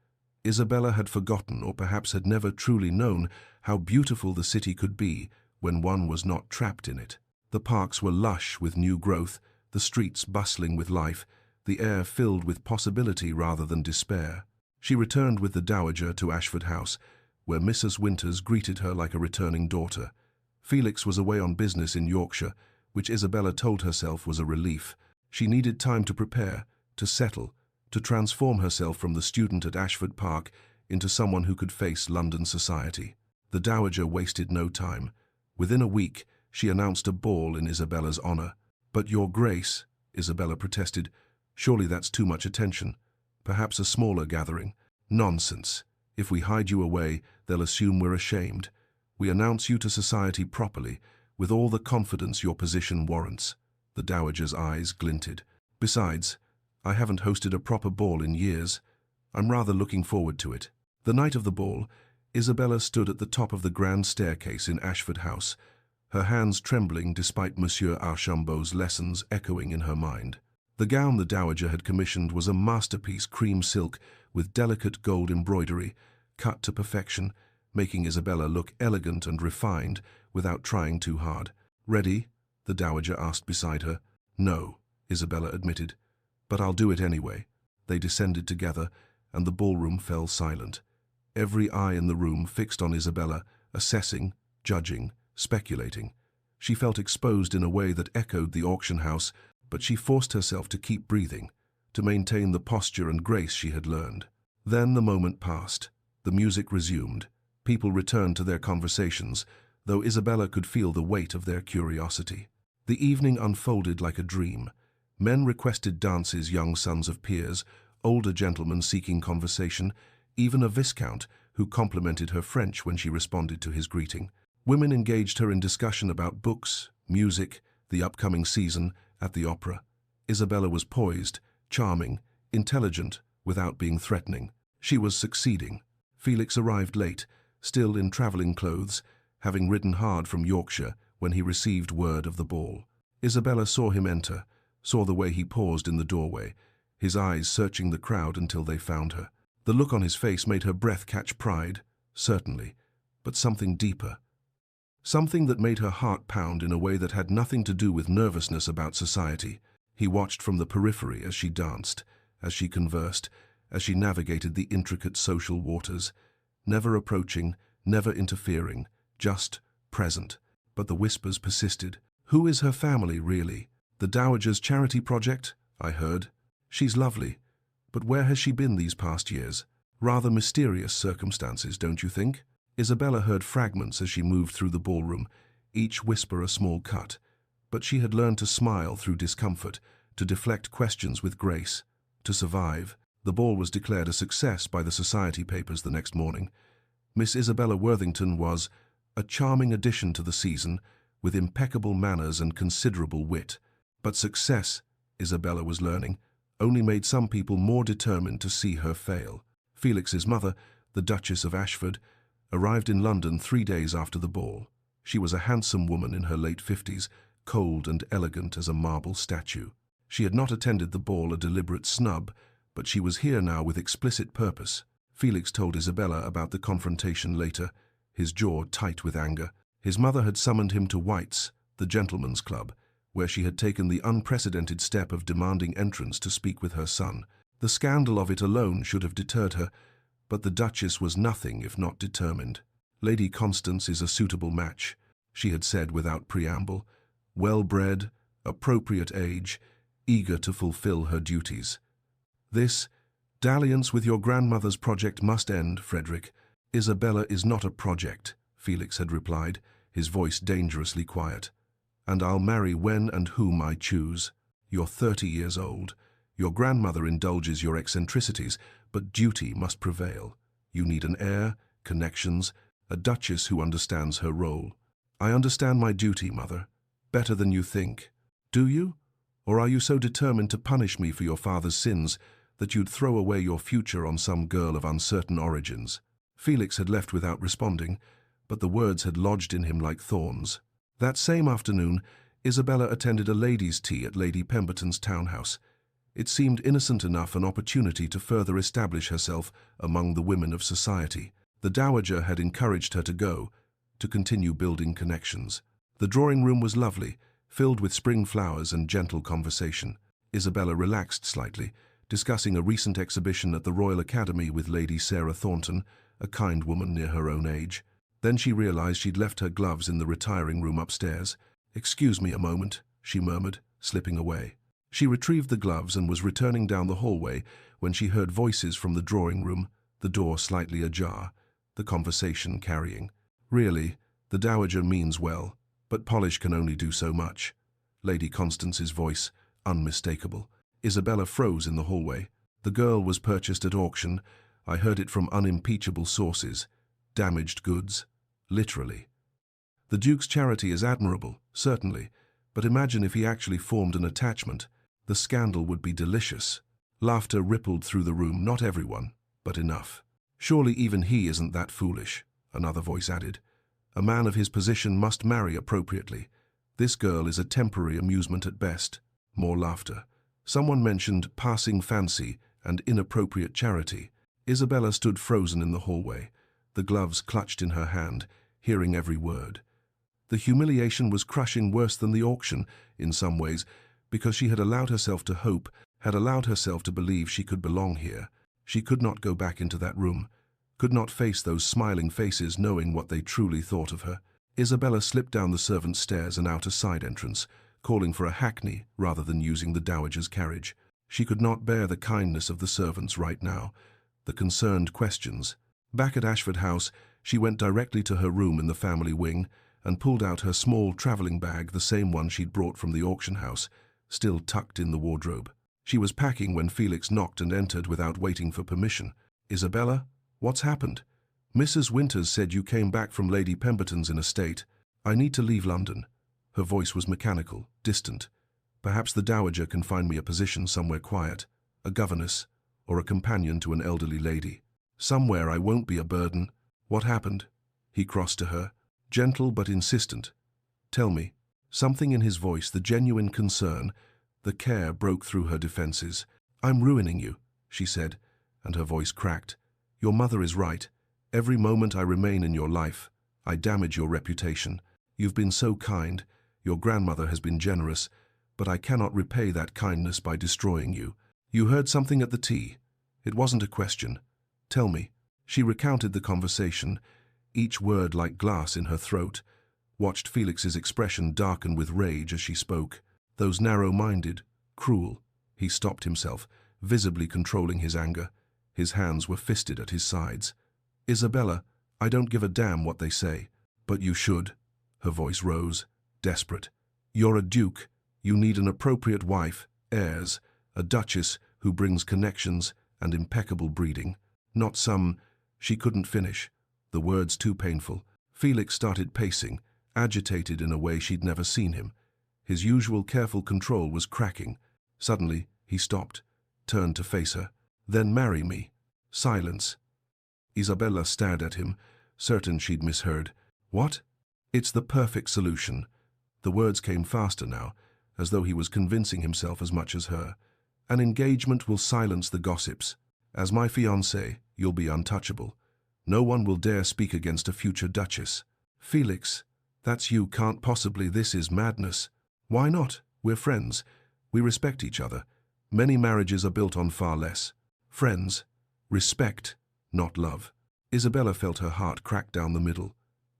Isabella had forgotten, or perhaps had never truly known, how beautiful the city could be when one was not trapped in it. The parks were lush with new growth, the streets bustling with life, the air filled with possibility rather than despair. She returned with the dowager to Ashford House, where Mrs. Winters greeted her like a returning daughter. Felix was away on business in Yorkshire, which Isabella told herself was a relief. She needed time to prepare, to settle, to transform herself from the student at Ashford Park into someone who could face London society. The dowager wasted no time. Within a week, she announced a ball in Isabella's honor. But Your Grace, Isabella protested, surely that's too much attention. Perhaps a smaller gathering. Nonsense. If we hide you away, they'll assume we're ashamed. We announce you to society properly, with all the confidence your position warrants. The dowager's eyes glinted. Besides, I haven't hosted a proper ball in years. I'm rather looking forward to it. The night of the ball, Isabella stood at the top of the grand staircase in Ashford House, her hands trembling despite Monsieur Archambault's lessons echoing in her mind. The gown the dowager had commissioned was a masterpiece cream silk with delicate gold embroidery, cut to perfection, making Isabella look elegant and refined without trying too hard. Ready? The dowager asked beside her. No, Isabella admitted, but I'll do it anyway. They descended together, and the ballroom fell silent. Every eye in the room fixed on Isabella, assessing, judging, speculating. She felt exposed in a way that echoed the auction house, but she forced herself to keep breathing, to maintain the posture and grace she had learned. Then the moment passed. The music resumed. People returned to their conversations, though Isabella could feel the weight of their curiosity. The evening unfolded like a dream. Men requested dances, young sons of peers, older gentlemen seeking conversation, even a viscount who complimented her French when she responded to his greeting. Women engaged her in discussion about books, music, the upcoming season, at the opera. Isabella was poised, charming, intelligent, without being threatening. She was succeeding. Felix arrived late, still in travelling clothes, having ridden hard from Yorkshire when he received word of the ball. Isabella saw him enter, saw the way he paused in the doorway, his eyes searching the crowd until they found her. The look on his face made her breath catch pride, certainly, but something deeper. Something that made her heart pound in a way that had nothing to do with nervousness about society. He watched from the periphery as she danced, as she conversed, as she navigated the intricate social waters, never approaching, never interfering, just present. But the whispers persisted. Who is her family, really? The dowager's charity project? I heard. She's lovely. But where has she been these past years? Rather mysterious circumstances, don't you think? Isabella heard fragments as she moved through the ballroom, each whisper a small cut. But she had learned to smile through discomfort, to deflect questions with grace, to survive. The ball was declared a success by the society papers the next morning. Miss Isabella Worthington was a charming addition to the season, with impeccable manners and considerable wit. But success, Isabella was learning, only made some people more determined to see her fail. Felix's mother, the Duchess of Ashford, arrived in London 3 days after the ball. She was a handsome woman in her late 50s, cold and elegant as a marble statue. She had not attended the ball a deliberate snub, but she was here now with explicit purpose. Felix told Isabella about the confrontation later, his jaw tight with anger. His mother had summoned him to White's, the gentleman's club, where she had taken the unprecedented step of demanding entrance to speak with her son. The scandal of it alone should have deterred her, but the Duchess was nothing if not determined. Lady Constance is a suitable match, she had said without preamble, well-bred, appropriate age, eager to fulfill her duties. This dalliance with your grandmother's project must end, Frederick. Isabella is not a project, Felix had replied, his voice dangerously quiet. And I'll marry when and whom I choose. You're 30 years old. Your grandmother indulges your eccentricities, but duty must prevail. You need an heir, connections, a duchess who understands her role. I understand my duty, mother, better than you think. Do you? Or are you so determined to punish me for your father's sins that you'd throw away your future on some girl of uncertain origins? Felix had left without responding, but the words had lodged in him like thorns. That same afternoon, Isabella attended a ladies' tea at Lady Pemberton's townhouse. It seemed innocent enough an opportunity to further establish herself among the women of society. The dowager had encouraged her to go, to continue building connections. The drawing room was lovely, filled with spring flowers and gentle conversation. Isabella relaxed slightly, discussing a recent exhibition at the Royal Academy with Lady Sarah Thornton, a kind woman near her own age. Then she realized she'd left her gloves in the retiring room upstairs. "Excuse me a moment," she murmured, slipping away. She retrieved the gloves and was returning down the hallway when she heard voices from the drawing room, the door slightly ajar, the conversation carrying. "Really, the dowager means well, but polish can only do so much." Lady Constance's voice, unmistakable. Isabella froze in the hallway. "The girl was purchased at auction. I heard it from unimpeachable sources. Damaged goods. Literally. The Duke's charity is admirable, certainly, but imagine if he actually formed an attachment. The scandal would be delicious." Laughter rippled through the room, not everyone, but enough. "Surely even he isn't that foolish," another voice added. "A man of his position must marry appropriately. This girl is a temporary amusement at best." More laughter. Someone mentioned passing fancy and inappropriate charity. Isabella stood frozen in the hallway, the gloves clutched in her hand, hearing every word. The humiliation was crushing, worse than the auction, in some ways, because she had allowed herself to hope, had allowed herself to believe she could belong here. She could not go back into that room, could not face those smiling faces knowing what they truly thought of her. Isabella slipped down the servants' stairs and out a side entrance, calling for a hackney rather than using the dowager's carriage. She could not bear the kindness of the servants right now, the concerned questions. Back at Ashford House, she went directly to her room in the family wing and pulled out her small travelling bag, the same one she'd brought from the auction house, still tucked in the wardrobe. She was packing when Felix knocked and entered without waiting for permission. "Isabella, what's happened?" "Mrs. Winters said you came back from Lady Pemberton's in a state. I need to leave London." Her voice was mechanical, distant. "Perhaps the dowager can find me a position somewhere quiet, a governess, or a companion to an elderly lady. Somewhere I won't be a burden." "What happened?" He crossed to her, gentle but insistent. "Tell me." Something in his voice, the genuine concern, the care, broke through her defenses. "I'm ruining you," she said, and her voice cracked. "Your mother is right. Every moment I remain in your life, I damage your reputation. You've been so kind, your grandmother has been generous, but I cannot repay that kindness by destroying you. You heard something at the tea. It wasn't a question. Tell me." She recounted the conversation, each word like glass in her throat, watched Felix's expression darken with rage as she spoke. Those narrow-minded, cruel. He stopped himself, visibly controlling his anger. His hands were fisted at his sides. "Isabella, I don't give a damn what they say, but you should." Her voice rose, desperate. "You're a duke. You need an appropriate wife, heirs, a duchess who brings connections and impeccable breeding. Not some—" She couldn't finish, the words too painful. Felix started pacing, agitated in a way she'd never seen him. His usual careful control was cracking. Suddenly, he stopped, turned to face her. "Then marry me." Silence. Isabella stared at him, certain she'd misheard. "What?" "It's the perfect solution." The words came faster now, as though he was convincing himself as much as her. "An engagement will silence the gossips. As my fiancé, you'll be untouchable. No one will dare speak against a future duchess." "Felix, that's you can't possibly. This is madness." "Why not? We're friends. We respect each other. Many marriages are built on far less. Friends. Respect, not love." Isabella felt her heart crack down the middle.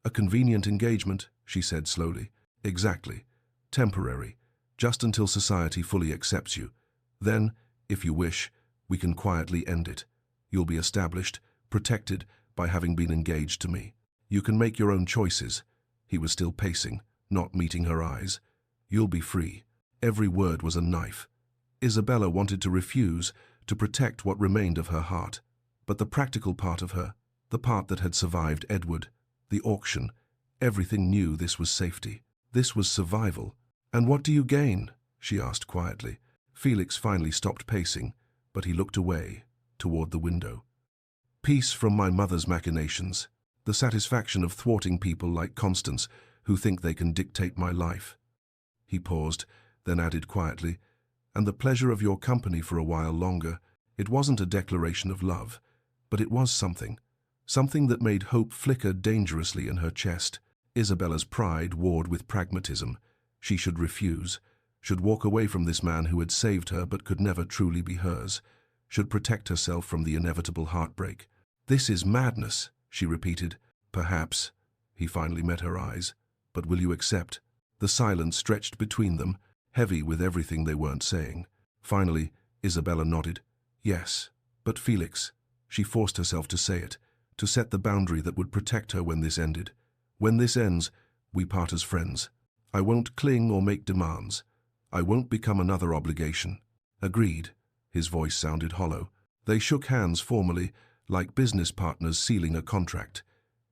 "A convenient engagement," she said slowly. "Exactly. Temporary. Just until society fully accepts you. Then, if you wish, we can quietly end it. You'll be established, protected by having been engaged to me. You can make your own choices." He was still pacing, not meeting her eyes. "You'll be free." Every word was a knife. Isabella wanted to refuse, to protect what remained of her heart. But the practical part of her, the part that had survived Edward, the auction, everything knew this was safety. This was survival. "And what do you gain?" she asked quietly. Felix finally stopped pacing, but he looked away, toward the window. "Peace from my mother's machinations, the satisfaction of thwarting people like Constance who think they can dictate my life." He paused, then added quietly, "And the pleasure of your company for a while longer." It wasn't a declaration of love, but it was something. Something that made hope flicker dangerously in her chest. Isabella's pride warred with pragmatism. She should refuse, should walk away from this man who had saved her but could never truly be hers, should protect herself from the inevitable heartbreak. "This is madness," she repeated. "Perhaps." He finally met her eyes. "But will you accept?" The silence stretched between them, heavy with everything they weren't saying. Finally, Isabella nodded. "Yes, but Felix." She forced herself to say it, to set the boundary that would protect her when this ended. "When this ends, we part as friends. I won't cling or make demands. I won't become another obligation." "Agreed." His voice sounded hollow. They shook hands formally, like business partners sealing a contract.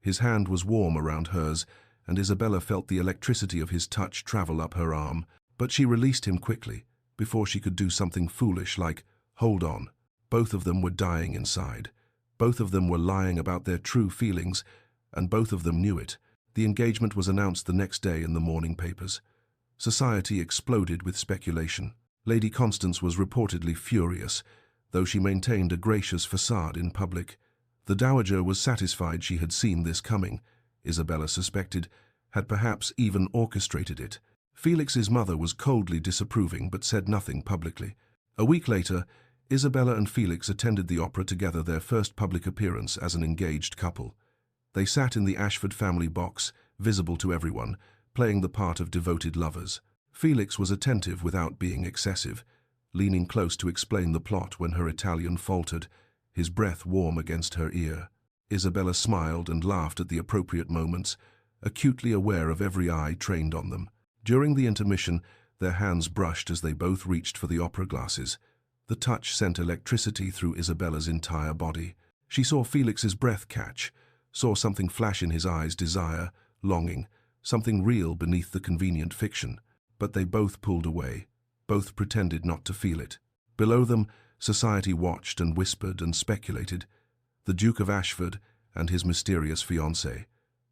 His hand was warm around hers, and Isabella felt the electricity of his touch travel up her arm. But she released him quickly, before she could do something foolish like, "Hold on." Both of them were dying inside. Both of them were lying about their true feelings, and both of them knew it. The engagement was announced the next day in the morning papers. Society exploded with speculation. Lady Constance was reportedly furious, though she maintained a gracious facade in public. The Dowager was satisfied she had seen this coming. Isabella suspected, had perhaps even orchestrated it. Felix's mother was coldly disapproving but said nothing publicly. A week later, Isabella and Felix attended the opera together, their first public appearance as an engaged couple. They sat in the Ashford family box, visible to everyone, playing the part of devoted lovers. Felix was attentive without being excessive, leaning close to explain the plot when her Italian faltered, his breath warm against her ear. Isabella smiled and laughed at the appropriate moments, acutely aware of every eye trained on them. During the intermission, their hands brushed as they both reached for the opera glasses. The touch sent electricity through Isabella's entire body. She saw Felix's breath catch, saw something flash in his eyes, desire, longing, something real beneath the convenient fiction. But they both pulled away. Both pretended not to feel it. Below them, society watched and whispered and speculated. The Duke of Ashford and his mysterious fiancée.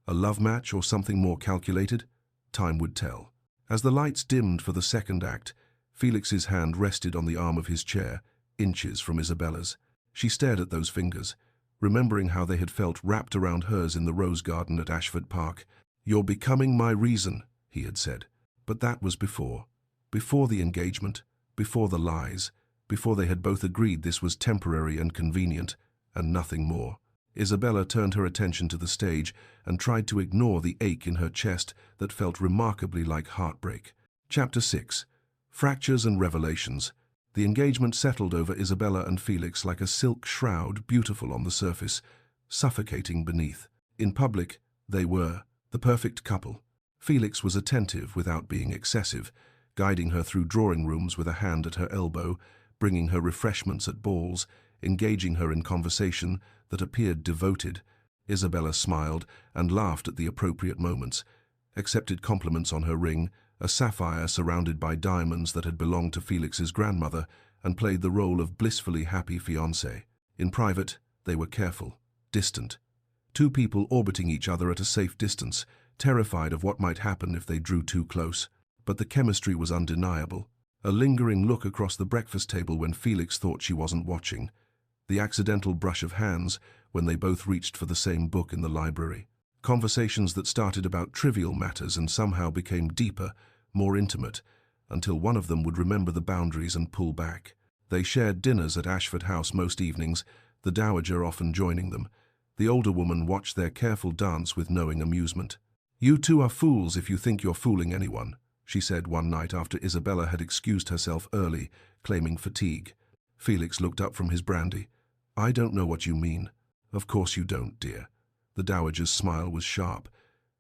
A love match or something more calculated? Time would tell. As the lights dimmed for the second act, Felix's hand rested on the arm of his chair, inches from Isabella's. She stared at those fingers, remembering how they had felt wrapped around hers in the rose garden at Ashford Park. "You're becoming my reason," he had said. But that was before. Before the engagement, before the lies, before they had both agreed this was temporary and convenient, and nothing more. Isabella turned her attention to the stage and tried to ignore the ache in her chest that felt remarkably like heartbreak. Chapter 6. Fractures and Revelations. The engagement settled over Isabella and Felix like a silk shroud, beautiful on the surface, suffocating beneath. In public, they were the perfect couple. Felix was attentive without being excessive, guiding her through drawing rooms with a hand at her elbow, bringing her refreshments at balls, engaging her in conversation that appeared devoted. Isabella smiled and laughed at the appropriate moments, accepted compliments on her ring, a sapphire surrounded by diamonds that had belonged to Felix's grandmother, and played the role of blissfully happy fiancé. In private, they were careful, distant. Two people orbiting each other at a safe distance, terrified of what might happen if they drew too close. But the chemistry was undeniable. A lingering look across the breakfast table when Felix thought she wasn't watching. The accidental brush of hands when they both reached for the same book in the library. Conversations that started about trivial matters and somehow became deeper, more intimate, until one of them would remember the boundaries and pull back. They shared dinners at Ashford House most evenings, the Dowager often joining them. The older woman watched their careful dance with knowing amusement. "You two are fools if you think you're fooling anyone," she said one night after Isabella had excused herself early, claiming fatigue. Felix looked up from his brandy. "I don't know what you mean." "Of course you don't, dear." The Dowager's smile was sharp.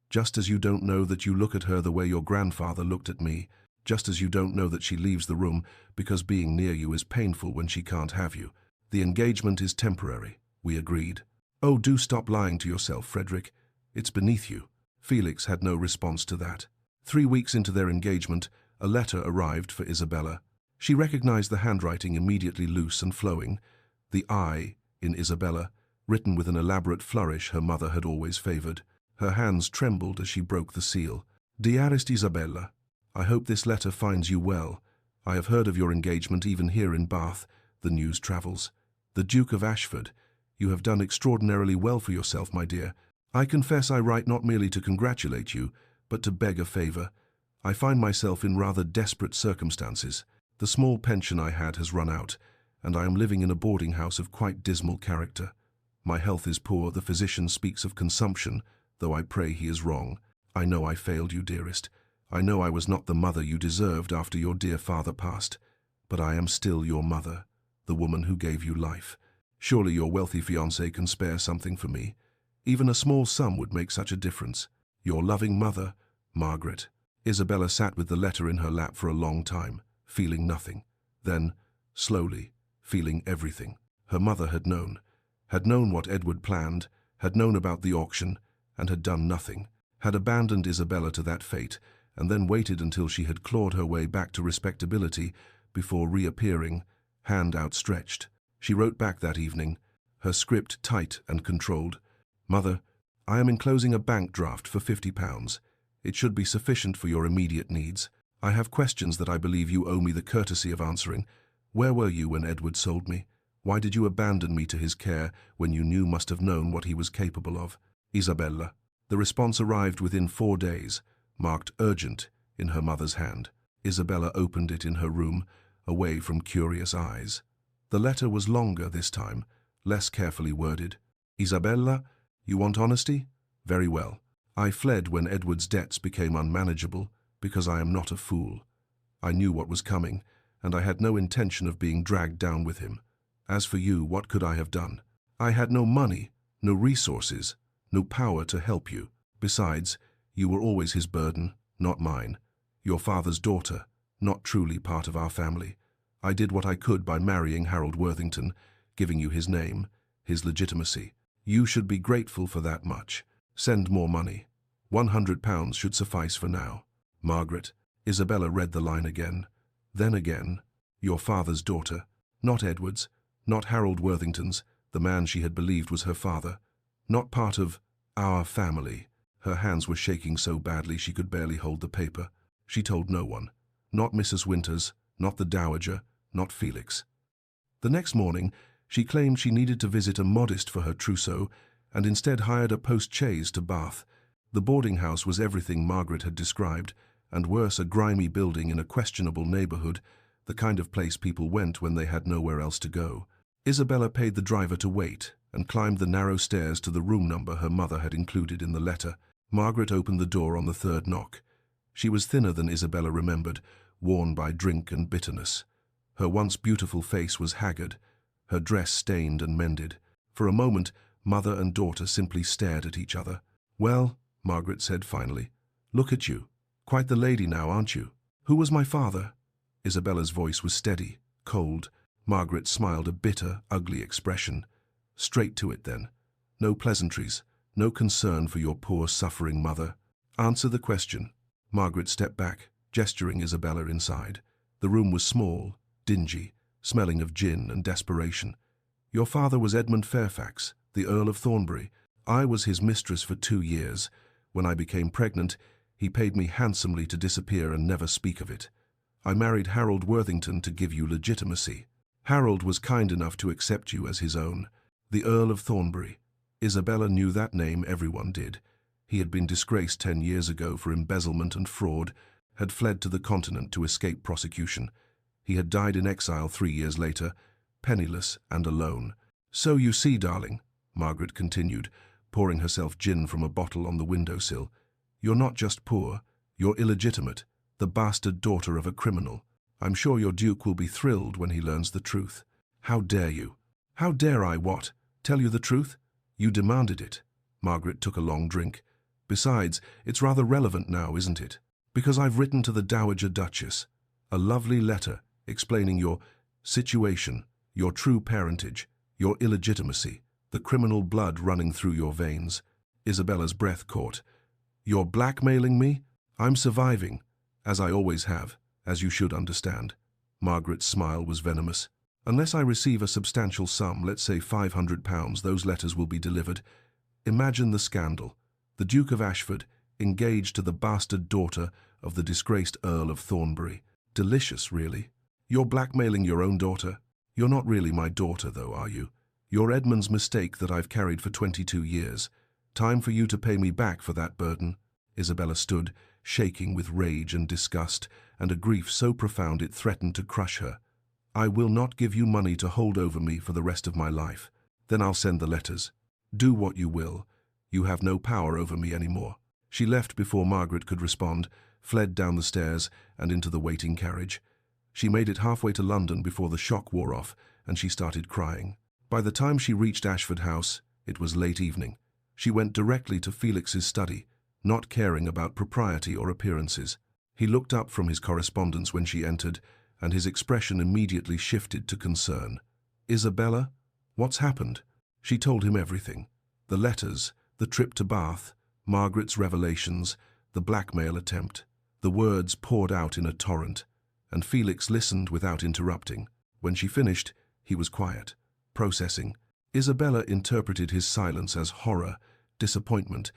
"Just as you don't know that you look at her the way your grandfather looked at me." just as you don't know that she leaves the room because being near you is painful when she can't have you. The engagement is temporary, we agreed. Oh, do stop lying to yourself, Frederick. It's beneath you. Felix had no response to that. 3 weeks into their engagement, a letter arrived for Isabella. She recognized the handwriting immediately loose and flowing. The I in Isabella, written with an elaborate flourish her mother had always favored. Her hands trembled as she broke the seal. Dearest Isabella, I hope this letter finds you well. I have heard of your engagement even here in Bath. The news travels. The Duke of Ashford. You have done extraordinarily well for yourself, my dear. I confess I write not merely to congratulate you, but to beg a favor. I find myself in rather desperate circumstances. The small pension I had has run out, and I am living in a boarding house of quite dismal character. My health is poor. The physician speaks of consumption, though I pray he is wrong. I know I failed you, dearest. I know I was not the mother you deserved after your dear father passed. But I am still your mother, the woman who gave you life. Surely your wealthy fiancé can spare something for me. Even a small sum would make such a difference. Your loving mother, Margaret. Isabella sat with the letter in her lap for a long time, feeling nothing. Then, slowly, feeling everything. Her mother had known what Edward planned, had known about the auction, and had done nothing, had abandoned Isabella to that fate, and then waited until she had clawed her way back to respectability before reappearing, hand outstretched. She wrote back that evening, her script tight and controlled. Mother, I am enclosing a bank draft for £50. It should be sufficient for your immediate needs. I have questions that I believe you owe me the courtesy of answering. Where were you when Edward sold me? Why did you abandon me to his care when you must have known what he was capable of? Isabella. The response arrived within 4 days, marked urgent, in her mother's hand. Isabella opened it in her room, away from curious eyes. The letter was longer this time, less carefully worded. Isabella, you want honesty? Very well. I fled when Edward's debts became unmanageable, because I am not a fool. I knew what was coming, and I had no intention of being dragged down with him. As for you, what could I have done? I had no money, no resources, no power to help you. Besides, you were always his burden, not mine. Your father's daughter, not truly part of our family. I did what I could by marrying Harold Worthington, giving you his name, his legitimacy. You should be grateful for that much. Send more money. £100 should suffice for now. Margaret. Isabella read the line again. Then again. Your father's daughter. Not Edward's. Not Harold Worthington's, the man she had believed was her father. Not part of our family. Her hands were shaking so badly she could barely hold the paper. She told no one. Not Mrs. Winters, not the Dowager, not Felix. The next morning, she claimed she needed to visit a modist for her trousseau and instead hired a post-chaise to Bath. The boarding house was everything Margaret had described, and worse, a grimy building in a questionable neighborhood, the kind of place people went when they had nowhere else to go. Isabella paid the driver to wait and climbed the narrow stairs to the room number her mother had included in the letter. Margaret opened the door on the third knock. She was thinner than Isabella remembered, worn by drink and bitterness. Her once beautiful face was haggard, her dress stained and mended. For a moment, mother and daughter simply stared at each other. Well, Margaret said finally, look at you. Quite the lady now, aren't you? Who was my father? Isabella's voice was steady, cold. Margaret smiled a bitter, ugly expression. Straight to it then. No pleasantries, no concern for your poor, suffering mother. Answer the question. Margaret stepped back, gesturing Isabella inside. The room was small, dingy, smelling of gin and desperation. Your father was Edmund Fairfax, the Earl of Thornbury. I was his mistress for 2 years. When I became pregnant, he paid me handsomely to disappear and never speak of it. I married Harold Worthington to give you legitimacy. Harold was kind enough to accept you as his own. The Earl of Thornbury. Isabella knew that name, everyone did. He had been disgraced 10 years ago for embezzlement and fraud, had fled to the continent to escape prosecution. He had died in exile 3 years later, penniless and alone. So you see, darling, Margaret continued, pouring herself gin from a bottle on the windowsill, you're not just poor, you're illegitimate, the bastard daughter of a criminal. I'm sure your Duke will be thrilled when he learns the truth. How dare you? How dare I what? Tell you the truth? You demanded it. Margaret took a long drink. Besides, it's rather relevant now, isn't it? Because I've written to the Dowager Duchess a lovely letter explaining your situation, your true parentage, your illegitimacy, the criminal blood running through your veins. Isabella's breath caught. You're blackmailing me? I'm surviving, as I always have, as you should understand. Margaret's smile was venomous. Unless I receive a substantial sum, let's say £500, those letters will be delivered. Imagine the scandal. The Duke of Ashford, engaged to the bastard daughter of the disgraced Earl of Thornbury. Delicious, really. You're blackmailing your own daughter? You're not really my daughter, though, are you? You're Edmund's mistake that I've carried for 22 years. Time for you to pay me back for that burden. Isabella stood, shaking with rage and disgust, and a grief so profound it threatened to crush her. I will not give you money to hold over me for the rest of my life. Then I'll send the letters. Do what you will. You have no power over me anymore. She left before Margaret could respond, fled down the stairs and into the waiting carriage. She made it halfway to London before the shock wore off, and she started crying. By the time she reached Ashford House, it was late evening. She went directly to Felix's study, not caring about propriety or appearances. He looked up from his correspondence when she entered, and his expression immediately shifted to concern. Isabella? What's happened? She told him everything. The letters, the trip to Bath, Margaret's revelations, the blackmail attempt. The words poured out in a torrent, and Felix listened without interrupting. When she finished, he was quiet, processing. Isabella interpreted his silence as horror, disappointment,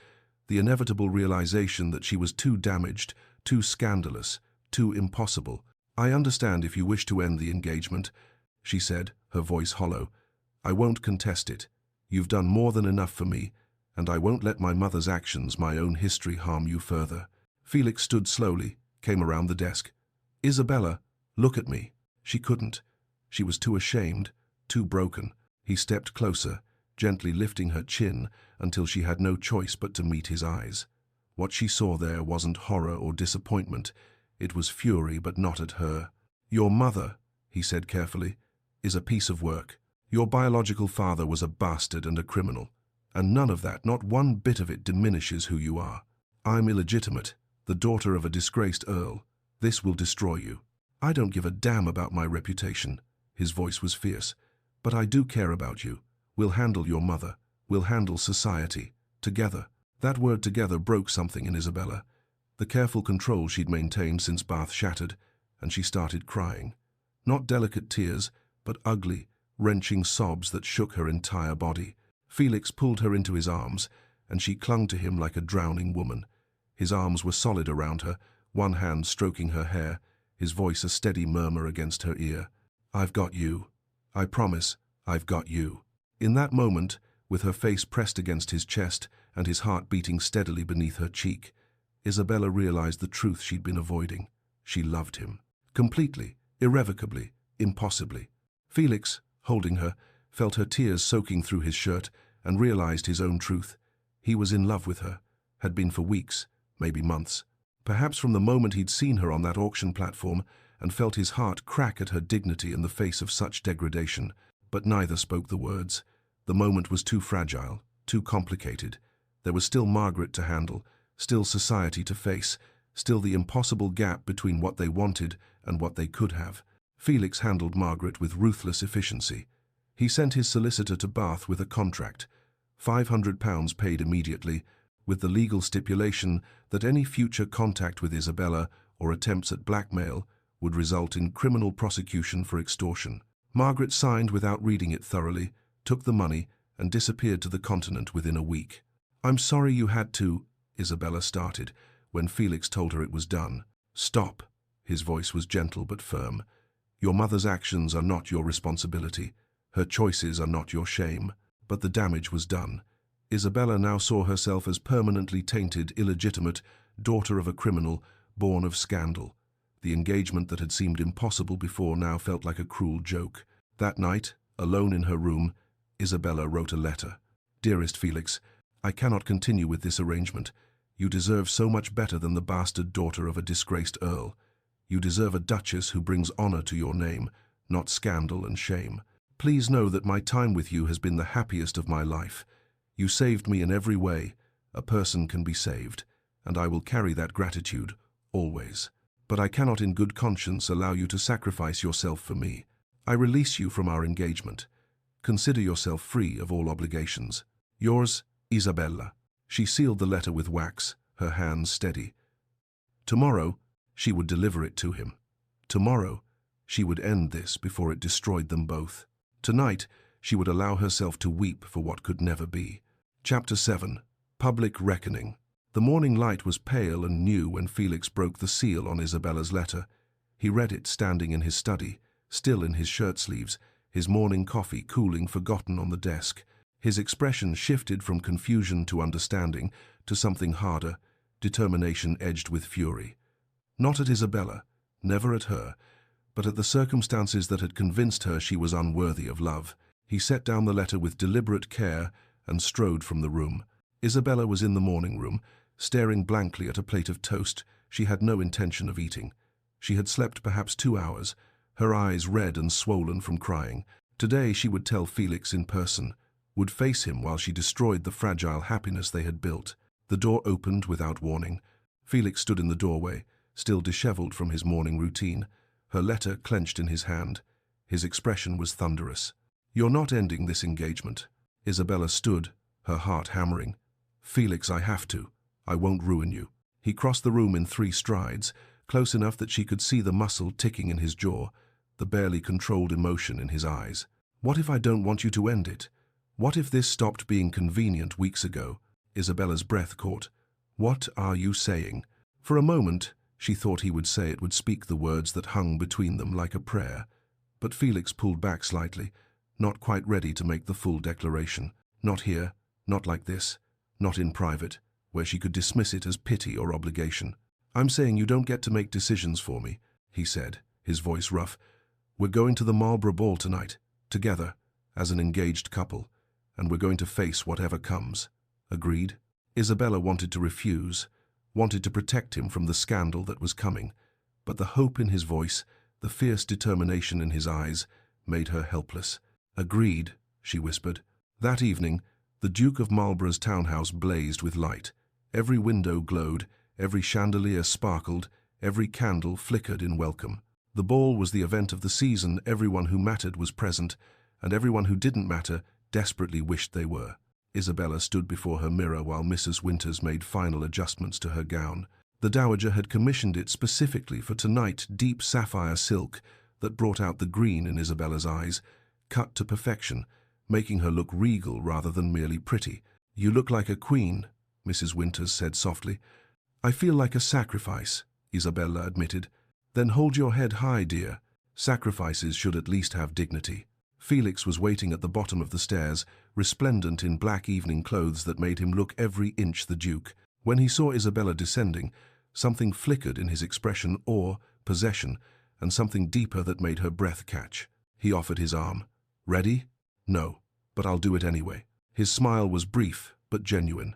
the inevitable realization that she was too damaged, too scandalous, too impossible. I understand if you wish to end the engagement, she said, her voice hollow. I won't contest it. You've done more than enough for me, and I won't let my mother's actions, my own history, harm you further. Felix stood slowly, came around the desk. Isabella, look at me. She couldn't. She was too ashamed, too broken. He stepped closer, gently lifting her chin until she had no choice but to meet his eyes. What she saw there wasn't horror or disappointment. It was fury, but not at her. Your mother, he said carefully, is a piece of work. Your biological father was a bastard and a criminal. And none of that, not one bit of it, diminishes who you are. I'm illegitimate, the daughter of a disgraced earl. This will destroy you. I don't give a damn about my reputation. His voice was fierce. But I do care about you. We'll handle your mother. We'll handle society. Together. That word together broke something in Isabella. The careful control she'd maintained since Bath shattered, and she started crying. Not delicate tears, but ugly, wrenching sobs that shook her entire body. Felix pulled her into his arms, and she clung to him like a drowning woman. His arms were solid around her, one hand stroking her hair, his voice a steady murmur against her ear. I've got you. I promise, I've got you. In that moment, with her face pressed against his chest and his heart beating steadily beneath her cheek, Isabella realized the truth she'd been avoiding. She loved him. Completely, irrevocably, impossibly. Felix, holding her, felt her tears soaking through his shirt and realized his own truth. He was in love with her, had been for weeks, maybe months. Perhaps from the moment he'd seen her on that auction platform and felt his heart crack at her dignity in the face of such degradation, but neither spoke the words. The moment was too fragile, too complicated. There was still Margaret to handle, still society to face, still the impossible gap between what they wanted and what they could have. Felix handled Margaret with ruthless efficiency. He sent his solicitor to Bath with a contract, £500 paid immediately, with the legal stipulation that any future contact with Isabella or attempts at blackmail would result in criminal prosecution for extortion. Margaret signed without reading it thoroughly, took the money, and disappeared to the continent within a week. I'm sorry you had to, Isabella started, when Felix told her it was done. Stop. His voice was gentle but firm. Your mother's actions are not your responsibility. Her choices are not your shame. But the damage was done. Isabella now saw herself as permanently tainted, illegitimate, daughter of a criminal, born of scandal. The engagement that had seemed impossible before now felt like a cruel joke. That night, alone in her room, Isabella wrote a letter. Dearest Felix, I cannot continue with this arrangement. You deserve so much better than the bastard daughter of a disgraced earl. You deserve a duchess who brings honor to your name, not scandal and shame. Please know that my time with you has been the happiest of my life. You saved me in every way a person can be saved, and I will carry that gratitude always. But I cannot in good conscience allow you to sacrifice yourself for me. I release you from our engagement. Consider yourself free of all obligations. Yours, Isabella. She sealed the letter with wax, her hands steady. Tomorrow, she would deliver it to him. Tomorrow, she would end this before it destroyed them both. Tonight, she would allow herself to weep for what could never be. Chapter 7. Public Reckoning. The morning light was pale and new when Felix broke the seal on Isabella's letter. He read it standing in his study, still in his shirt sleeves, his morning coffee cooling forgotten on the desk. His expression shifted from confusion to understanding, to something harder, determination edged with fury. Not at Isabella, never at her, but at the circumstances that had convinced her she was unworthy of love. He set down the letter with deliberate care and strode from the room. Isabella was in the morning room, staring blankly at a plate of toast she had no intention of eating. She had slept perhaps 2 hours, her eyes red and swollen from crying. Today she would tell Felix in person, would face him while she destroyed the fragile happiness they had built. The door opened without warning. Felix stood in the doorway, still disheveled from his morning routine, her letter clenched in his hand. His expression was thunderous. "You're not ending this engagement." Isabella stood, her heart hammering. "Felix, I have to. I won't ruin you." He crossed the room in 3 strides, close enough that she could see the muscle ticking in his jaw, the barely controlled emotion in his eyes. "What if I don't want you to end it? What if this stopped being convenient weeks ago?" Isabella's breath caught. "What are you saying?" For a moment, she thought he would say it would speak the words that hung between them like a prayer. But Felix pulled back slightly, not quite ready to make the full declaration. Not here, not like this, not in private, where she could dismiss it as pity or obligation. "I'm saying you don't get to make decisions for me," he said, his voice rough. "We're going to the Marlborough Ball tonight, together, as an engaged couple, and we're going to face whatever comes. Agreed?" Isabella wanted to refuse, wanted to protect him from the scandal that was coming, but the hope in his voice, the fierce determination in his eyes, made her helpless. "Agreed," she whispered. That evening, the Duke of Marlborough's townhouse blazed with light. Every window glowed, every chandelier sparkled, every candle flickered in welcome. The ball was the event of the season. Everyone who mattered was present, and everyone who didn't matter desperately wished they were. Isabella stood before her mirror while Mrs. Winters made final adjustments to her gown. The Dowager had commissioned it specifically for tonight, deep sapphire silk that brought out the green in Isabella's eyes, cut to perfection, making her look regal rather than merely pretty. "You look like a queen," Mrs. Winters said softly. "I feel like a sacrifice," Isabella admitted. "Then hold your head high, dear. Sacrifices should at least have dignity." Felix was waiting at the bottom of the stairs, resplendent in black evening clothes that made him look every inch the Duke. When he saw Isabella descending, something flickered in his expression, awe, possession, and something deeper that made her breath catch. He offered his arm. "Ready?" "No, but I'll do it anyway." His smile was brief, but genuine.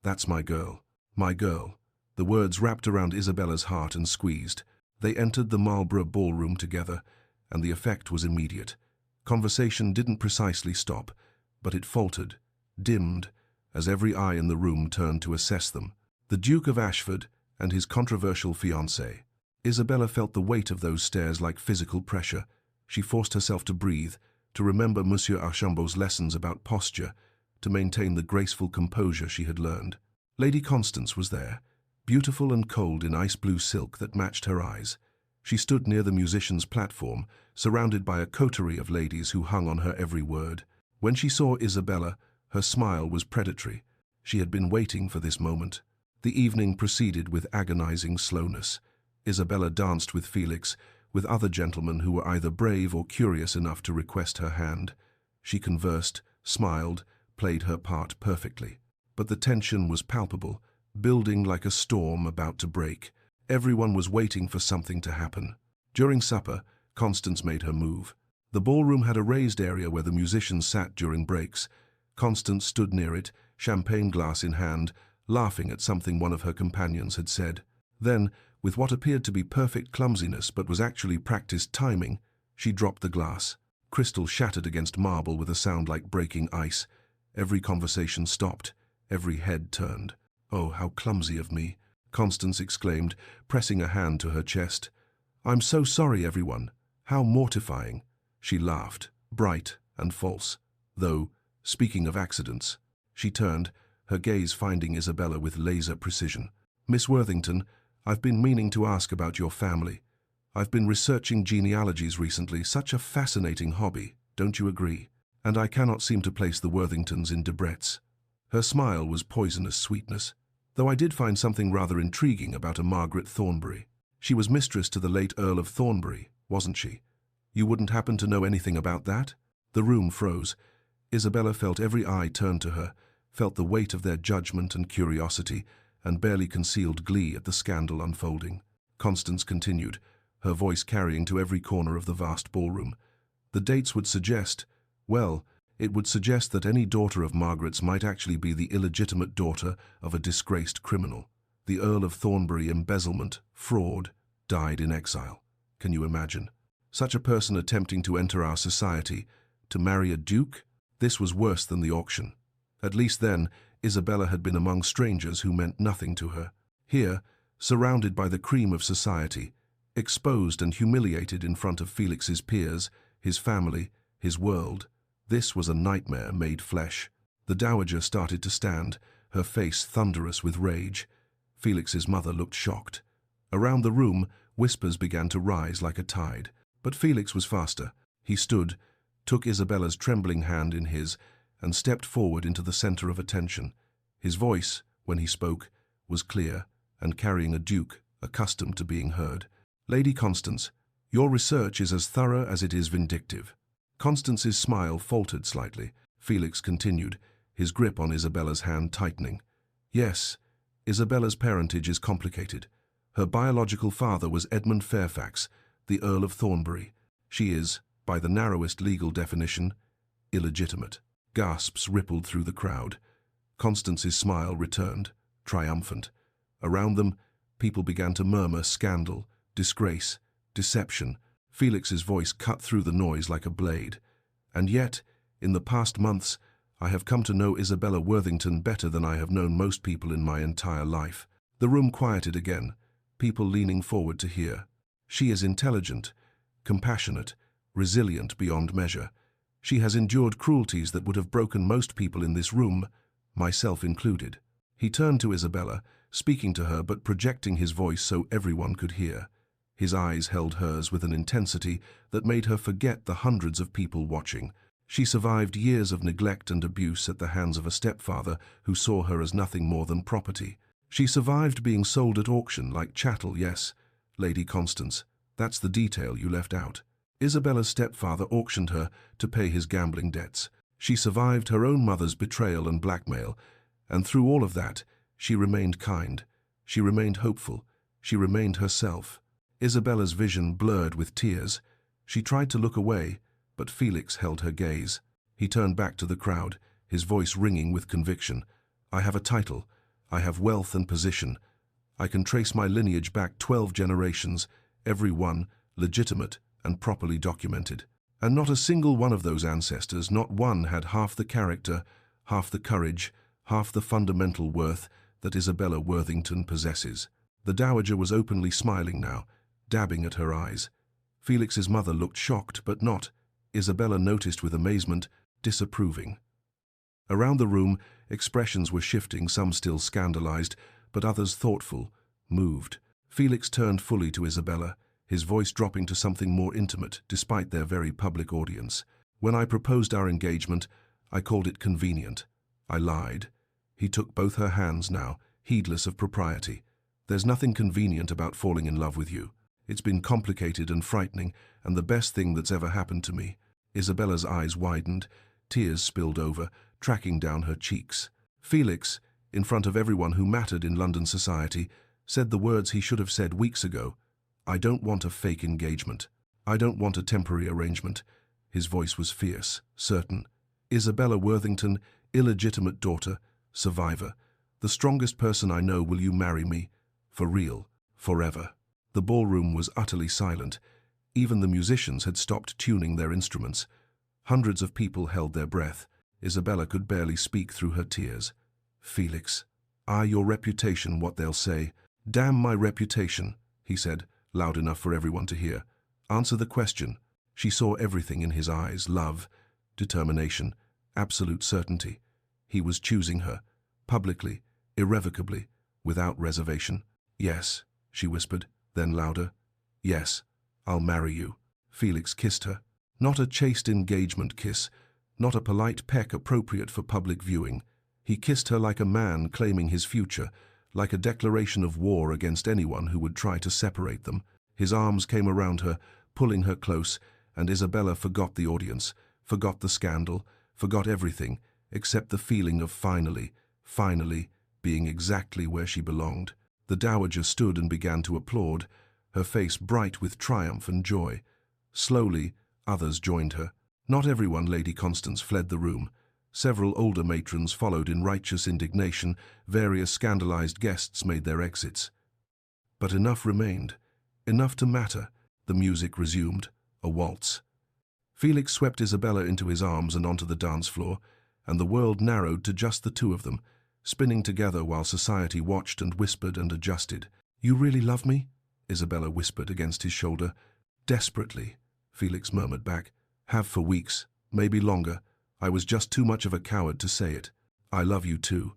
"That's my girl. My girl." The words wrapped around Isabella's heart and squeezed. They entered the Marlborough ballroom together, and the effect was immediate. Conversation didn't precisely stop, but it faltered, dimmed, as every eye in the room turned to assess them. The Duke of Ashford and his controversial fiancée. Isabella felt the weight of those stares like physical pressure. She forced herself to breathe, to remember Monsieur Archambault's lessons about posture, to maintain the graceful composure she had learned. Lady Constance was there, beautiful and cold in ice-blue silk that matched her eyes. She stood near the musician's platform, surrounded by a coterie of ladies who hung on her every word. When she saw Isabella, her smile was predatory. She had been waiting for this moment. The evening proceeded with agonizing slowness. Isabella danced with Felix, with other gentlemen who were either brave or curious enough to request her hand. She conversed, smiled, played her part perfectly. But the tension was palpable, building like a storm about to break. Everyone was waiting for something to happen. During supper, Constance made her move. The ballroom had a raised area where the musicians sat during breaks. Constance stood near it, champagne glass in hand, laughing at something one of her companions had said. Then, with what appeared to be perfect clumsiness but was actually practiced timing, she dropped the glass. Crystal shattered against marble with a sound like breaking ice. Every conversation stopped. Every head turned. "Oh, how clumsy of me." Constance exclaimed, pressing a hand to her chest. "I'm so sorry, everyone. How mortifying." She laughed, bright and false. Though, speaking of accidents, she turned, her gaze finding Isabella with laser precision. "Miss Worthington, I've been meaning to ask about your family. I've been researching genealogies recently, such a fascinating hobby, don't you agree? And I cannot seem to place the Worthingtons in Debrett's." Her smile was poisonous sweetness, though I did find something rather intriguing about a Margaret Thornbury. She was mistress to the late Earl of Thornbury, wasn't she? You wouldn't happen to know anything about that? The room froze. Isabella felt every eye turned to her, felt the weight of their judgment and curiosity, and barely concealed glee at the scandal unfolding. Constance continued, her voice carrying to every corner of the vast ballroom. "The dates would suggest, well, it would suggest that any daughter of Margaret's might actually be the illegitimate daughter of a disgraced criminal. The Earl of Thornbury, embezzlement, fraud, died in exile. Can you imagine? Such a person attempting to enter our society, to marry a duke? This was worse than the auction. At least then, Isabella had been among strangers who meant nothing to her. Here, surrounded by the cream of society, exposed and humiliated in front of Felix's peers, his family, his world, this was a nightmare made flesh. The dowager started to stand, her face thunderous with rage. Felix's mother looked shocked. Around the room, whispers began to rise like a tide. But Felix was faster. He stood, took Isabella's trembling hand in his, and stepped forward into the center of attention. His voice, when he spoke, was clear and carrying a duke accustomed to being heard. "Lady Constance, your research is as thorough as it is vindictive." Constance's smile faltered slightly. Felix continued, his grip on Isabella's hand tightening. "Yes, Isabella's parentage is complicated. Her biological father was Edmund Fairfax, the Earl of Thornbury. She is, by the narrowest legal definition, illegitimate." Gasps rippled through the crowd. Constance's smile returned, triumphant. Around them, people began to murmur scandal, disgrace, deception. Felix's voice cut through the noise like a blade. "And yet, in the past months, I have come to know Isabella Worthington better than I have known most people in my entire life." The room quieted again, people leaning forward to hear. "She is intelligent, compassionate, resilient beyond measure. She has endured cruelties that would have broken most people in this room, myself included." He turned to Isabella, speaking to her but projecting his voice so everyone could hear. His eyes held hers with an intensity that made her forget the hundreds of people watching. She survived years of neglect and abuse at the hands of a stepfather who saw her as nothing more than property. She survived being sold at auction like chattel, yes, Lady Constance. That's the detail you left out. Isabella's stepfather auctioned her to pay his gambling debts. She survived her own mother's betrayal and blackmail, and through all of that, she remained kind. She remained hopeful. She remained herself. Isabella's vision blurred with tears. She tried to look away, but Felix held her gaze. He turned back to the crowd, his voice ringing with conviction. "I have a title. I have wealth and position. I can trace my lineage back 12 generations, every one legitimate and properly documented. And not a single one of those ancestors, not one had half the character, half the courage, half the fundamental worth that Isabella Worthington possesses." The dowager was openly smiling now, dabbing at her eyes. Felix's mother looked shocked, but not, Isabella noticed with amazement, disapproving. Around the room, expressions were shifting, some still scandalized, but others thoughtful, moved. Felix turned fully to Isabella, his voice dropping to something more intimate, despite their very public audience. "When I proposed our engagement, I called it convenient. I lied." He took both her hands now, heedless of propriety. "There's nothing convenient about falling in love with you. It's been complicated and frightening, and the best thing that's ever happened to me." Isabella's eyes widened, tears spilled over, tracking down her cheeks. Felix, in front of everyone who mattered in London society, said the words he should have said weeks ago. "I don't want a fake engagement. I don't want a temporary arrangement." His voice was fierce, certain. "Isabella Worthington, illegitimate daughter, survivor. The strongest person I know, will you marry me? For real, forever." The ballroom was utterly silent. Even the musicians had stopped tuning their instruments. Hundreds of people held their breath. Isabella could barely speak through her tears. "Felix, your reputation, what they'll say. Damn my reputation, he said, loud enough for everyone to hear. Answer the question. She saw everything in his eyes: love, determination, absolute certainty. He was choosing her, publicly, irrevocably, without reservation. Yes, she whispered, then louder. Yes, I'll marry you. Felix kissed her. Not a chaste engagement kiss, not a polite peck appropriate for public viewing. He kissed her like a man claiming his future, like a declaration of war against anyone who would try to separate them. His arms came around her, pulling her close, and Isabella forgot the audience, forgot the scandal, forgot everything, except the feeling of finally being exactly where she belonged. The dowager stood and began to applaud, her face bright with triumph and joy. Slowly, others joined her. Not everyone. Lady Constance fled the room. Several older matrons followed in righteous indignation. Various scandalized guests made their exits. But enough remained. Enough to matter. The music resumed. A waltz. Felix swept Isabella into his arms and onto the dance floor, and the world narrowed to just the two of them, spinning together while society watched and whispered and adjusted. "You really love me?" Isabella whispered against his shoulder. "Desperately," Felix murmured back. "Have for weeks, maybe longer. I was just too much of a coward to say it. I love you too.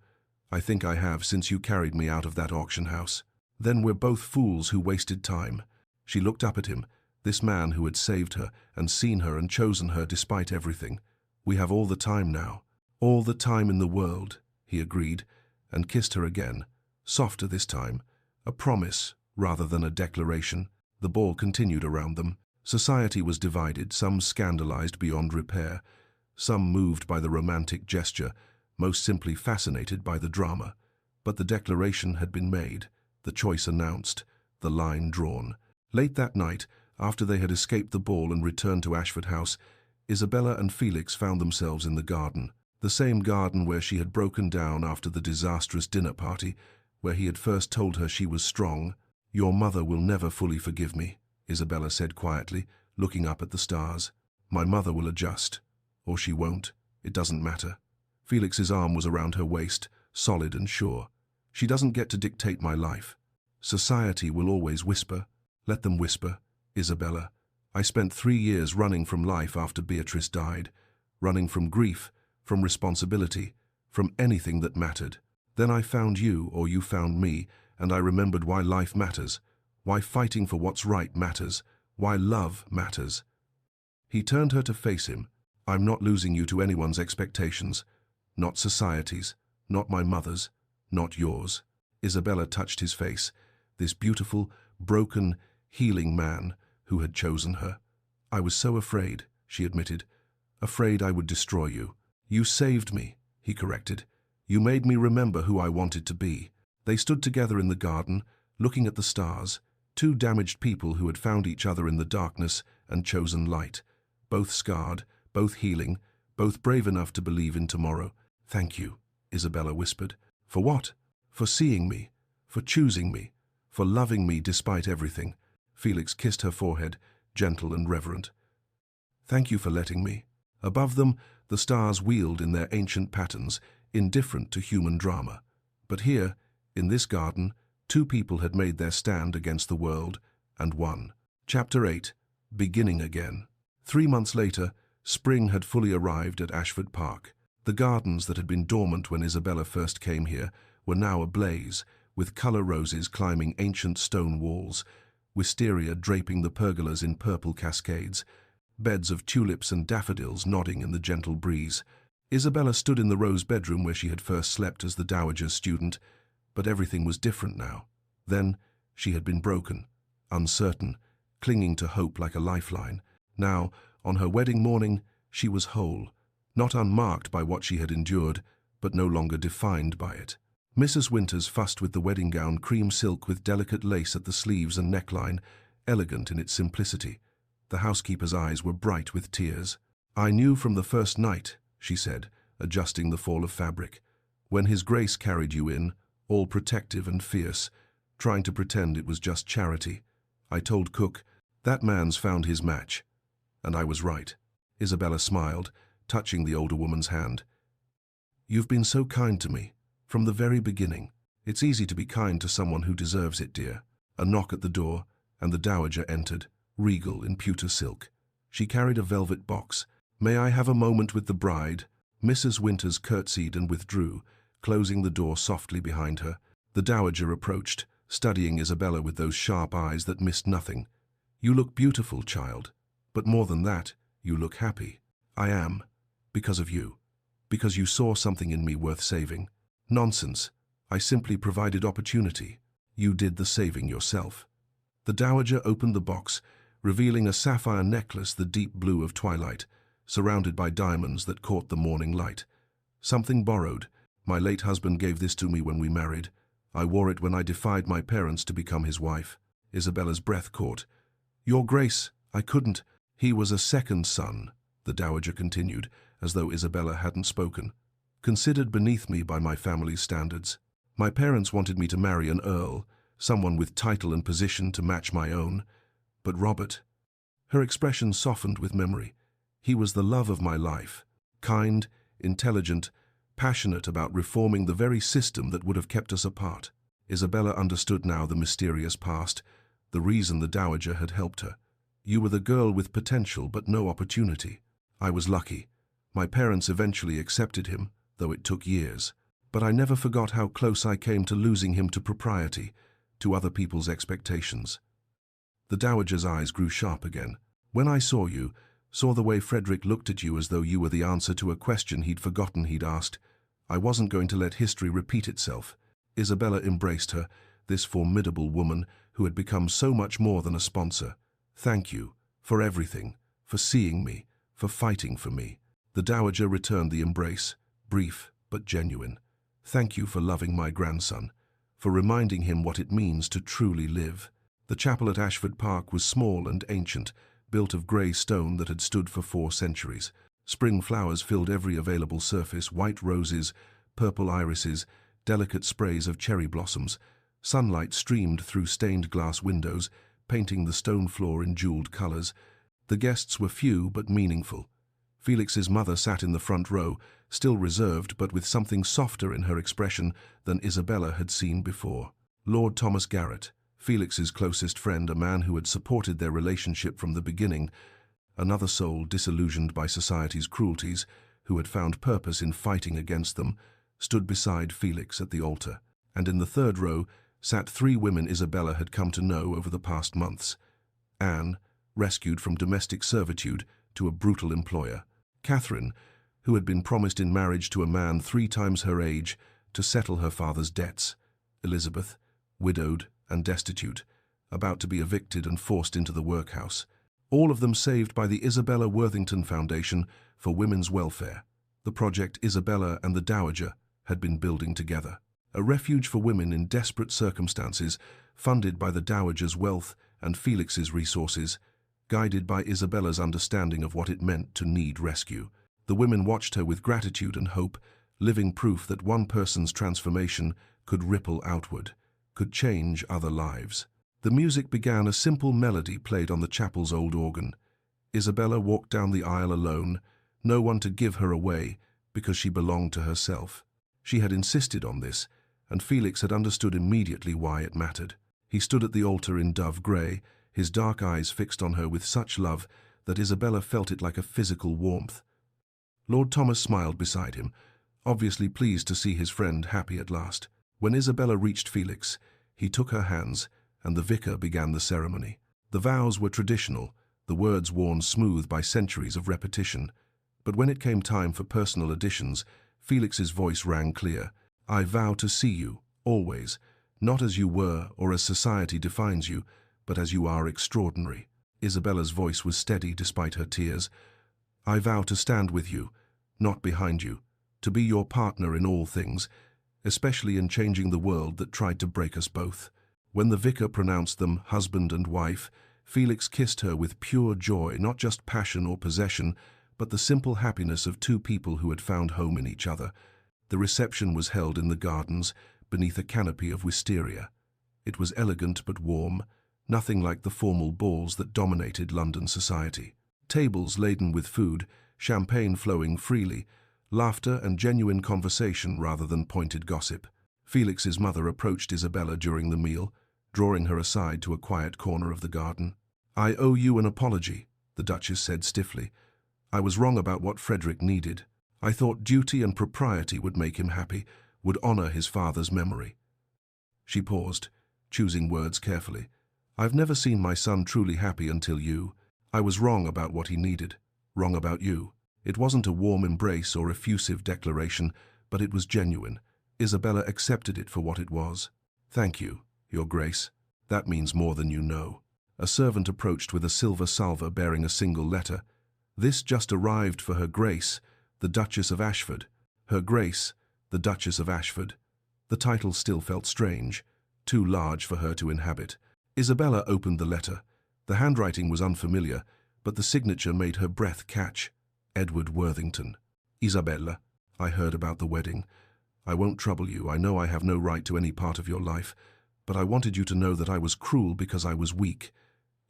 I think I have since you carried me out of that auction house. Then we're both fools who wasted time." She looked up at him, this man who had saved her and seen her and chosen her despite everything. "We have all the time now. All the time in the world," he agreed, and kissed her again, softer this time, a promise rather than a declaration. The ball continued around them. Society was divided, some scandalized beyond repair, some moved by the romantic gesture, most simply fascinated by the drama. But the declaration had been made, the choice announced, the line drawn. Late that night, after they had escaped the ball and returned to Ashford House, Isabella and Felix found themselves in the garden. The same garden where she had broken down after the disastrous dinner party, where he had first told her she was strong. "Your mother will never fully forgive me," Isabella said quietly, looking up at the stars. "My mother will adjust. Or she won't. It doesn't matter." Felix's arm was around her waist, solid and sure. "She doesn't get to dictate my life. Society will always whisper. Let them whisper, Isabella. I spent 3 years running from life after Beatrice died, running from grief, from responsibility, from anything that mattered. Then I found you, or you found me, and I remembered why life matters, why fighting for what's right matters, why love matters." He turned her to face him. "I'm not losing you to anyone's expectations. Not society's, not my mother's, not yours." Isabella touched his face, this beautiful, broken, healing man who had chosen her. "I was so afraid," she admitted. "Afraid I would destroy you." "You saved me," he corrected. "You made me remember who I wanted to be." They stood together in the garden, looking at the stars, two damaged people who had found each other in the darkness and chosen light, both scarred, both healing, both brave enough to believe in tomorrow. "Thank you," Isabella whispered. "For what?" "For seeing me, for choosing me, for loving me despite everything." Felix kissed her forehead, gentle and reverent. "Thank you for letting me." Above them, the stars wheeled in their ancient patterns, indifferent to human drama. But here, in this garden, two people had made their stand against the world, and won. Chapter 8. Beginning Again. 3 months later, spring had fully arrived at Ashford Park. The gardens that had been dormant when Isabella first came here were now ablaze, with colour roses climbing ancient stone walls, wisteria draping the pergolas in purple cascades, beds of tulips and daffodils nodding in the gentle breeze. Isabella stood in the rose bedroom where she had first slept as the dowager's student, but everything was different now. Then she had been broken, uncertain, clinging to hope like a lifeline. Now, on her wedding morning, she was whole, not unmarked by what she had endured, but no longer defined by it. Mrs. Winters fussed with the wedding gown, cream silk with delicate lace at the sleeves and neckline, elegant in its simplicity. The housekeeper's eyes were bright with tears. "I knew from the first night," she said, adjusting the fall of fabric, "when His Grace carried you in, all protective and fierce, trying to pretend it was just charity. I told Cook, that man's found his match. And I was right." Isabella smiled, touching the older woman's hand. "You've been so kind to me, from the very beginning." It's easy to be kind to someone who deserves it, dear. A knock at the door, and the dowager entered, regal in pewter silk. She carried a velvet box. "May I have a moment with the bride?" Mrs. Winters curtsied and withdrew, closing the door softly behind her. The dowager approached, studying Isabella with those sharp eyes that missed nothing. "You look beautiful, child. But more than that, you look happy." "I am. Because of you. Because you saw something in me worth saving." "Nonsense. I simply provided opportunity. You did the saving yourself." The dowager opened the box, revealing a sapphire necklace, the deep blue of twilight, surrounded by diamonds that caught the morning light. "Something borrowed. My late husband gave this to me when we married. I wore it when I defied my parents to become his wife." Isabella's breath caught. "Your Grace, I couldn't." "He was a second son," the dowager continued, as though Isabella hadn't spoken. "Considered beneath me by my family's standards. My parents wanted me to marry an earl, someone with title and position to match my own. But Robert—" her expression softened with memory. "He was the love of my life, kind, intelligent, passionate about reforming the very system that would have kept us apart." Isabella understood now the mysterious past, the reason the dowager had helped her. "You were the girl with potential but no opportunity. I was lucky. My parents eventually accepted him, though it took years. But I never forgot how close I came to losing him to propriety, to other people's expectations." The dowager's eyes grew sharp again. "When I saw you, saw the way Frederick looked at you as though you were the answer to a question he'd forgotten he'd asked, I wasn't going to let history repeat itself." Isabella embraced her, this formidable woman who had become so much more than a sponsor. "Thank you, for everything, for seeing me, for fighting for me." The dowager returned the embrace, brief but genuine. "Thank you for loving my grandson, for reminding him what it means to truly live." The chapel at Ashford Park was small and ancient, built of grey stone that had stood for 4 centuries. Spring flowers filled every available surface, white roses, purple irises, delicate sprays of cherry blossoms. Sunlight streamed through stained glass windows, painting the stone floor in jeweled colours. The guests were few but meaningful. Felix's mother sat in the front row, still reserved but with something softer in her expression than Isabella had seen before. Lord Thomas Garrett, Felix's closest friend, a man who had supported their relationship from the beginning, another soul disillusioned by society's cruelties, who had found purpose in fighting against them, stood beside Felix at the altar. And in the third row sat 3 women Isabella had come to know over the past months. Anne, rescued from domestic servitude to a brutal employer. Catherine, who had been promised in marriage to a man 3 times her age to settle her father's debts. Elizabeth, widowed and destitute, about to be evicted and forced into the workhouse. All of them saved by the Isabella Worthington Foundation for Women's Welfare, the project Isabella and the dowager had been building together. A refuge for women in desperate circumstances, funded by the dowager's wealth and Felix's resources, guided by Isabella's understanding of what it meant to need rescue. The women watched her with gratitude and hope, living proof that one person's transformation could ripple outward, could change other lives. The music began, a simple melody played on the chapel's old organ. Isabella walked down the aisle alone, no one to give her away, because she belonged to herself. She had insisted on this, and Felix had understood immediately why it mattered. He stood at the altar in dove grey, his dark eyes fixed on her with such love that Isabella felt it like a physical warmth. Lord Thomas smiled beside him, obviously pleased to see his friend happy at last. When Isabella reached Felix, he took her hands, and the vicar began the ceremony. The vows were traditional, the words worn smooth by centuries of repetition. But when it came time for personal additions, Felix's voice rang clear. "I vow to see you, always, not as you were or as society defines you, but as you are extraordinary." Isabella's voice was steady despite her tears. "I vow to stand with you, not behind you, to be your partner in all things, especially in changing the world that tried to break us both." When the vicar pronounced them husband and wife, Felix kissed her with pure joy, not just passion or possession, but the simple happiness of 2 people who had found home in each other. The reception was held in the gardens, beneath a canopy of wisteria. It was elegant but warm, nothing like the formal balls that dominated London society. Tables laden with food, champagne flowing freely, laughter and genuine conversation rather than pointed gossip. Felix's mother approached Isabella during the meal, drawing her aside to a quiet corner of the garden. "I owe you an apology," the Duchess said stiffly. "I was wrong about what Frederick needed. I thought duty and propriety would make him happy, would honor his father's memory." She paused, choosing words carefully. "I've never seen my son truly happy until you. I was wrong about what he needed, wrong about you. It wasn't a warm embrace or effusive declaration, but it was genuine. Isabella accepted it for what it was. Thank you, Your Grace. That means more than you know." A servant approached with a silver salver bearing a single letter. "This just arrived for Her Grace, the Duchess of Ashford." Her Grace, the Duchess of Ashford. The title still felt strange, too large for her to inhabit. Isabella opened the letter. The handwriting was unfamiliar, but the signature made her breath catch. Edward Worthington. "Isabella, I heard about the wedding. I won't trouble you. I know I have no right to any part of your life, but I wanted you to know that I was cruel because I was weak.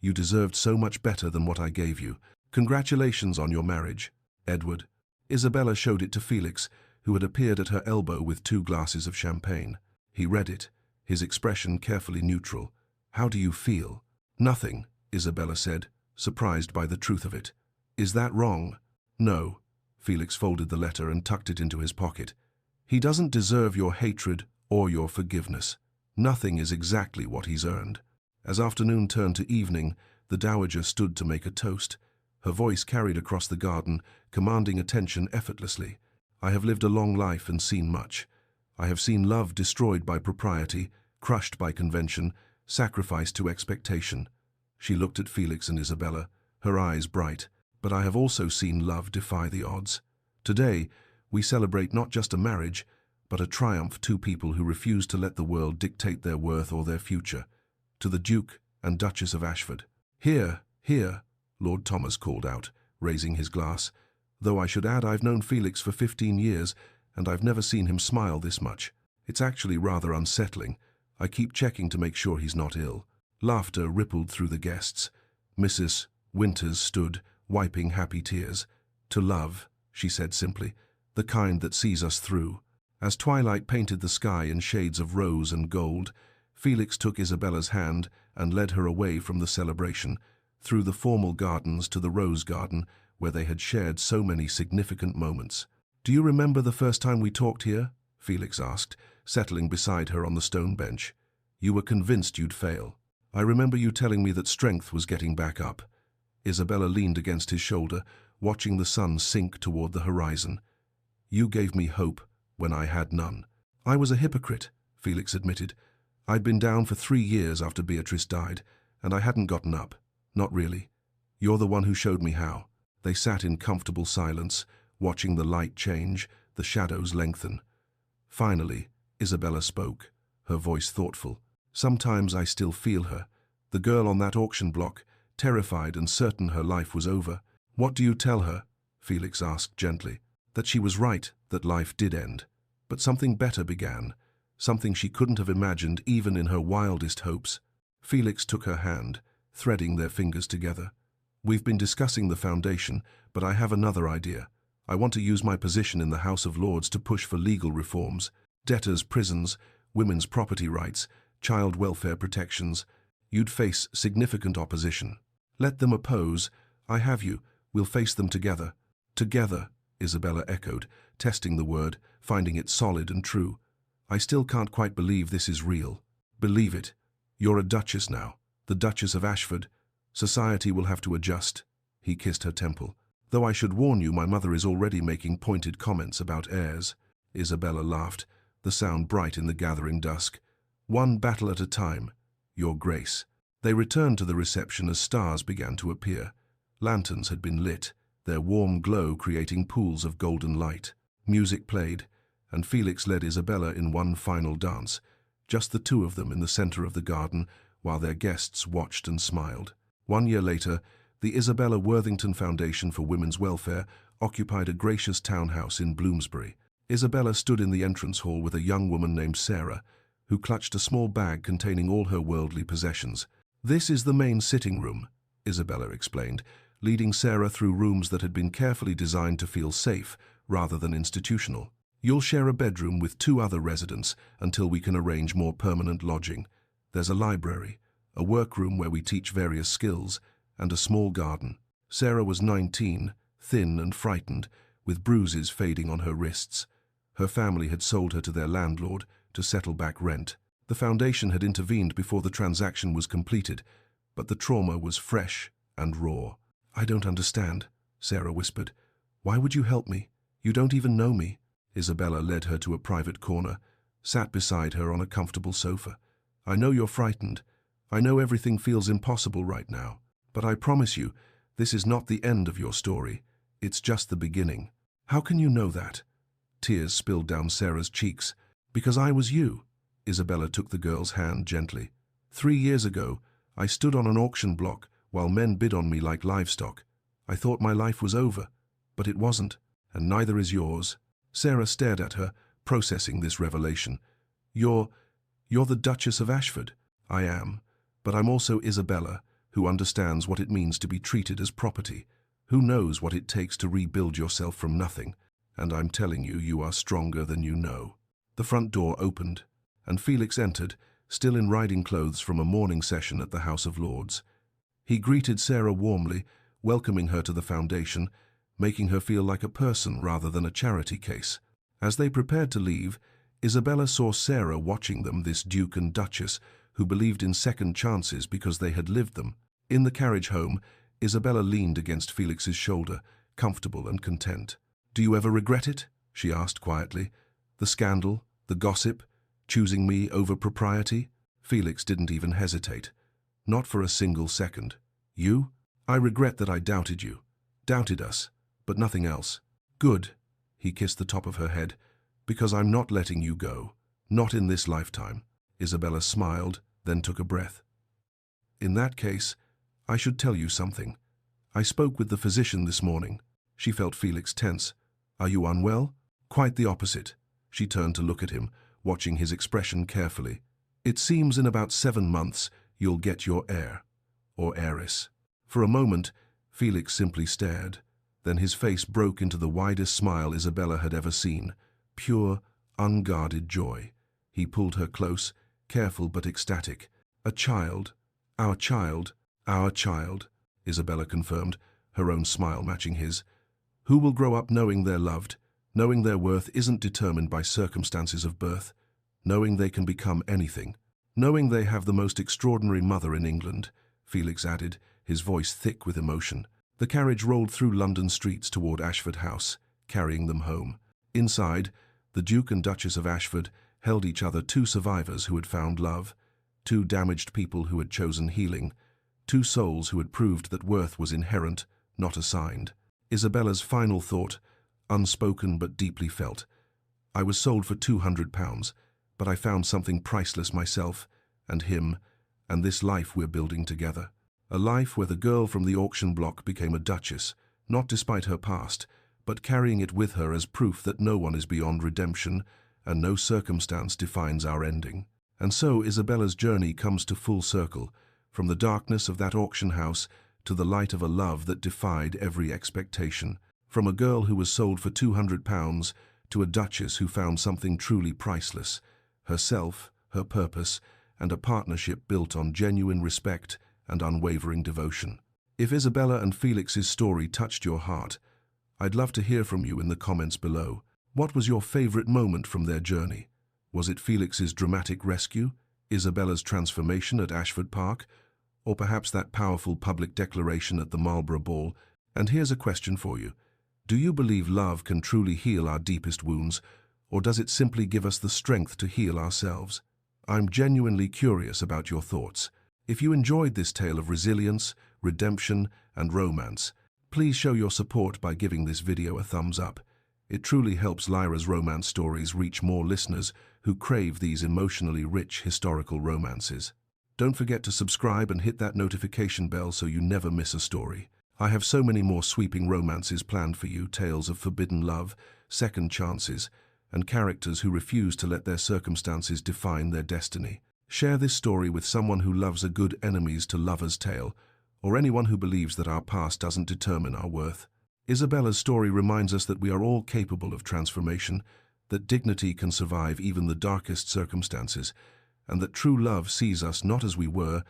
You deserved so much better than what I gave you. Congratulations on your marriage, Edward." Isabella showed it to Felix, who had appeared at her elbow with 2 glasses of champagne. He read it, his expression carefully neutral. "How do you feel?" "Nothing," Isabella said, surprised by the truth of it. "Is that wrong?" "No." Felix folded the letter and tucked it into his pocket. "He doesn't deserve your hatred or your forgiveness. Nothing is exactly what he's earned." As afternoon turned to evening, the Dowager stood to make a toast. Her voice carried across the garden, commanding attention effortlessly. "I have lived a long life and seen much. I have seen love destroyed by propriety, crushed by convention, sacrificed to expectation." She looked at Felix and Isabella, her eyes bright. "But I have also seen love defy the odds. Today, we celebrate not just a marriage, but a triumph. 2 people who refuse to let the world dictate their worth or their future. To the Duke and Duchess of Ashford." "Here, here," Lord Thomas called out, raising his glass. "Though I should add I've known Felix for 15 years, and I've never seen him smile this much. It's actually rather unsettling. I keep checking to make sure he's not ill." Laughter rippled through the guests. Mrs. Winters stood, wiping happy tears. "To love," she said simply, "the kind that sees us through." As twilight painted the sky in shades of rose and gold, Felix took Isabella's hand and led her away from the celebration, through the formal gardens to the rose garden, where they had shared so many significant moments. "Do you remember the first time we talked here?" Felix asked, settling beside her on the stone bench. "You were convinced you'd fail. I remember you telling me that strength was getting back up." Isabella leaned against his shoulder, watching the sun sink toward the horizon. "You gave me hope when I had none." "I was a hypocrite," Felix admitted. "I'd been down for 3 years after Beatrice died, and I hadn't gotten up. Not really. You're the one who showed me how." They sat in comfortable silence, watching the light change, the shadows lengthen. Finally, Isabella spoke, her voice thoughtful. "Sometimes I still feel her, the girl on that auction block, terrified and certain her life was over." "What do you tell her?" Felix asked gently. "That she was right, that life did end. But something better began, something she couldn't have imagined even in her wildest hopes." Felix took her hand, threading their fingers together. "We've been discussing the foundation, but I have another idea. I want to use my position in the House of Lords to push for legal reforms, debtors' prisons, women's property rights, child welfare protections. You'd face significant opposition. Let them oppose. I have you. We'll face them together." "Together," Isabella echoed, testing the word, finding it solid and true. "I still can't quite believe this is real." "Believe it. You're a duchess now, the Duchess of Ashford. Society will have to adjust." He kissed her temple. "Though I should warn you, my mother is already making pointed comments about heirs." Isabella laughed, the sound bright in the gathering dusk. "One battle at a time, Your Grace." They returned to the reception as stars began to appear. Lanterns had been lit, their warm glow creating pools of golden light. Music played, and Felix led Isabella in one final dance, just the 2 of them in the center of the garden, while their guests watched and smiled. 1 year later, the Isabella Worthington Foundation for Women's Welfare occupied a gracious townhouse in Bloomsbury. Isabella stood in the entrance hall with a young woman named Sarah, who clutched a small bag containing all her worldly possessions. "This is the main sitting room," Isabella explained, leading Sarah through rooms that had been carefully designed to feel safe rather than institutional. You'll share a bedroom with 2 other residents until we can arrange more permanent lodging. There's a library, a workroom where we teach various skills, and a small garden. Sarah was 19, thin and frightened, with bruises fading on her wrists. Her family had sold her to their landlord to settle back rent. The foundation had intervened before the transaction was completed, but the trauma was fresh and raw. "I don't understand," Sarah whispered. "Why would you help me? You don't even know me." Isabella led her to a private corner, sat beside her on a comfortable sofa. "I know you're frightened. I know everything feels impossible right now. But I promise you, this is not the end of your story. It's just the beginning." "How can you know that?" Tears spilled down Sarah's cheeks. "Because I was you." Isabella took the girl's hand gently. 3 years ago, I stood on an auction block while men bid on me like livestock. I thought my life was over, but it wasn't, and neither is yours." Sarah stared at her, processing this revelation. You're the Duchess of Ashford." "I am, but I'm also Isabella, who understands what it means to be treated as property, who knows what it takes to rebuild yourself from nothing, and I'm telling you, you are stronger than you know." The front door opened, and Felix entered, still in riding clothes from a morning session at the House of Lords. He greeted Sarah warmly, welcoming her to the foundation, making her feel like a person rather than a charity case. As they prepared to leave, Isabella saw Sarah watching them, this Duke and Duchess, who believed in second chances because they had lived them. In the carriage home, Isabella leaned against Felix's shoulder, comfortable and content. "Do you ever regret it?" she asked quietly. "The scandal, the gossip, choosing me over propriety?" Felix didn't even hesitate. Not for a single second. "You? I regret that I doubted you. Doubted us, but nothing else." "Good." He kissed the top of her head. "Because I'm not letting you go. Not in this lifetime." Isabella smiled, then took a breath. "In that case, I should tell you something. I spoke with the physician this morning." She felt Felix tense. "Are you unwell?" "Quite the opposite." She turned to look at him, watching his expression carefully. "It seems in about 7 months you'll get your heir, or heiress." For a moment, Felix simply stared. Then his face broke into the widest smile Isabella had ever seen. Pure, unguarded joy. He pulled her close, careful but ecstatic. "A child, our child, our child," Isabella confirmed, her own smile matching his. "Who will grow up knowing they're loved, knowing their worth isn't determined by circumstances of birth, knowing they can become anything, knowing they have the most extraordinary mother in England," Felix added, his voice thick with emotion. The carriage rolled through London streets toward Ashford House, carrying them home. Inside, the Duke and Duchess of Ashford held each other, 2 survivors who had found love, 2 damaged people who had chosen healing, 2 souls who had proved that worth was inherent, not assigned. Isabella's final thought, unspoken but deeply felt. "I was sold for £200, but I found something priceless myself, and him, and this life we're building together. A life where the girl from the auction block became a duchess, not despite her past, but carrying it with her as proof that no one is beyond redemption, and no circumstance defines our ending." And so Isabella's journey comes to full circle, from the darkness of that auction house to the light of a love that defied every expectation. From a girl who was sold for £200 to a duchess who found something truly priceless, herself, her purpose, and a partnership built on genuine respect and unwavering devotion. If Isabella and Felix's story touched your heart, I'd love to hear from you in the comments below. What was your favorite moment from their journey? Was it Felix's dramatic rescue, Isabella's transformation at Ashford Park, or perhaps that powerful public declaration at the Marlborough Ball? And here's a question for you. Do you believe love can truly heal our deepest wounds, or does it simply give us the strength to heal ourselves? I'm genuinely curious about your thoughts. If you enjoyed this tale of resilience, redemption, and romance, please show your support by giving this video a thumbs up. It truly helps Lyra's romance stories reach more listeners who crave these emotionally rich historical romances. Don't forget to subscribe and hit that notification bell so you never miss a story. I have so many more sweeping romances planned for you, tales of forbidden love, second chances, and characters who refuse to let their circumstances define their destiny. Share this story with someone who loves a good enemies to lovers tale, or anyone who believes that our past doesn't determine our worth. Isabella's story reminds us that we are all capable of transformation, that dignity can survive even the darkest circumstances, and that true love sees us not as we were,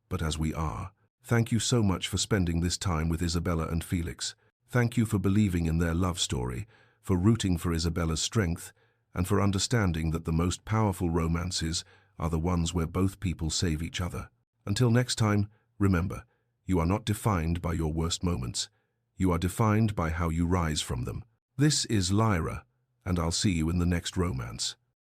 but as we are. Thank you so much for spending this time with Isabella and Felix. Thank you for believing in their love story, for rooting for Isabella's strength, and for understanding that the most powerful romances are the ones where both people save each other. Until next time, remember, you are not defined by your worst moments. You are defined by how you rise from them. This is Lyra, and I'll see you in the next romance.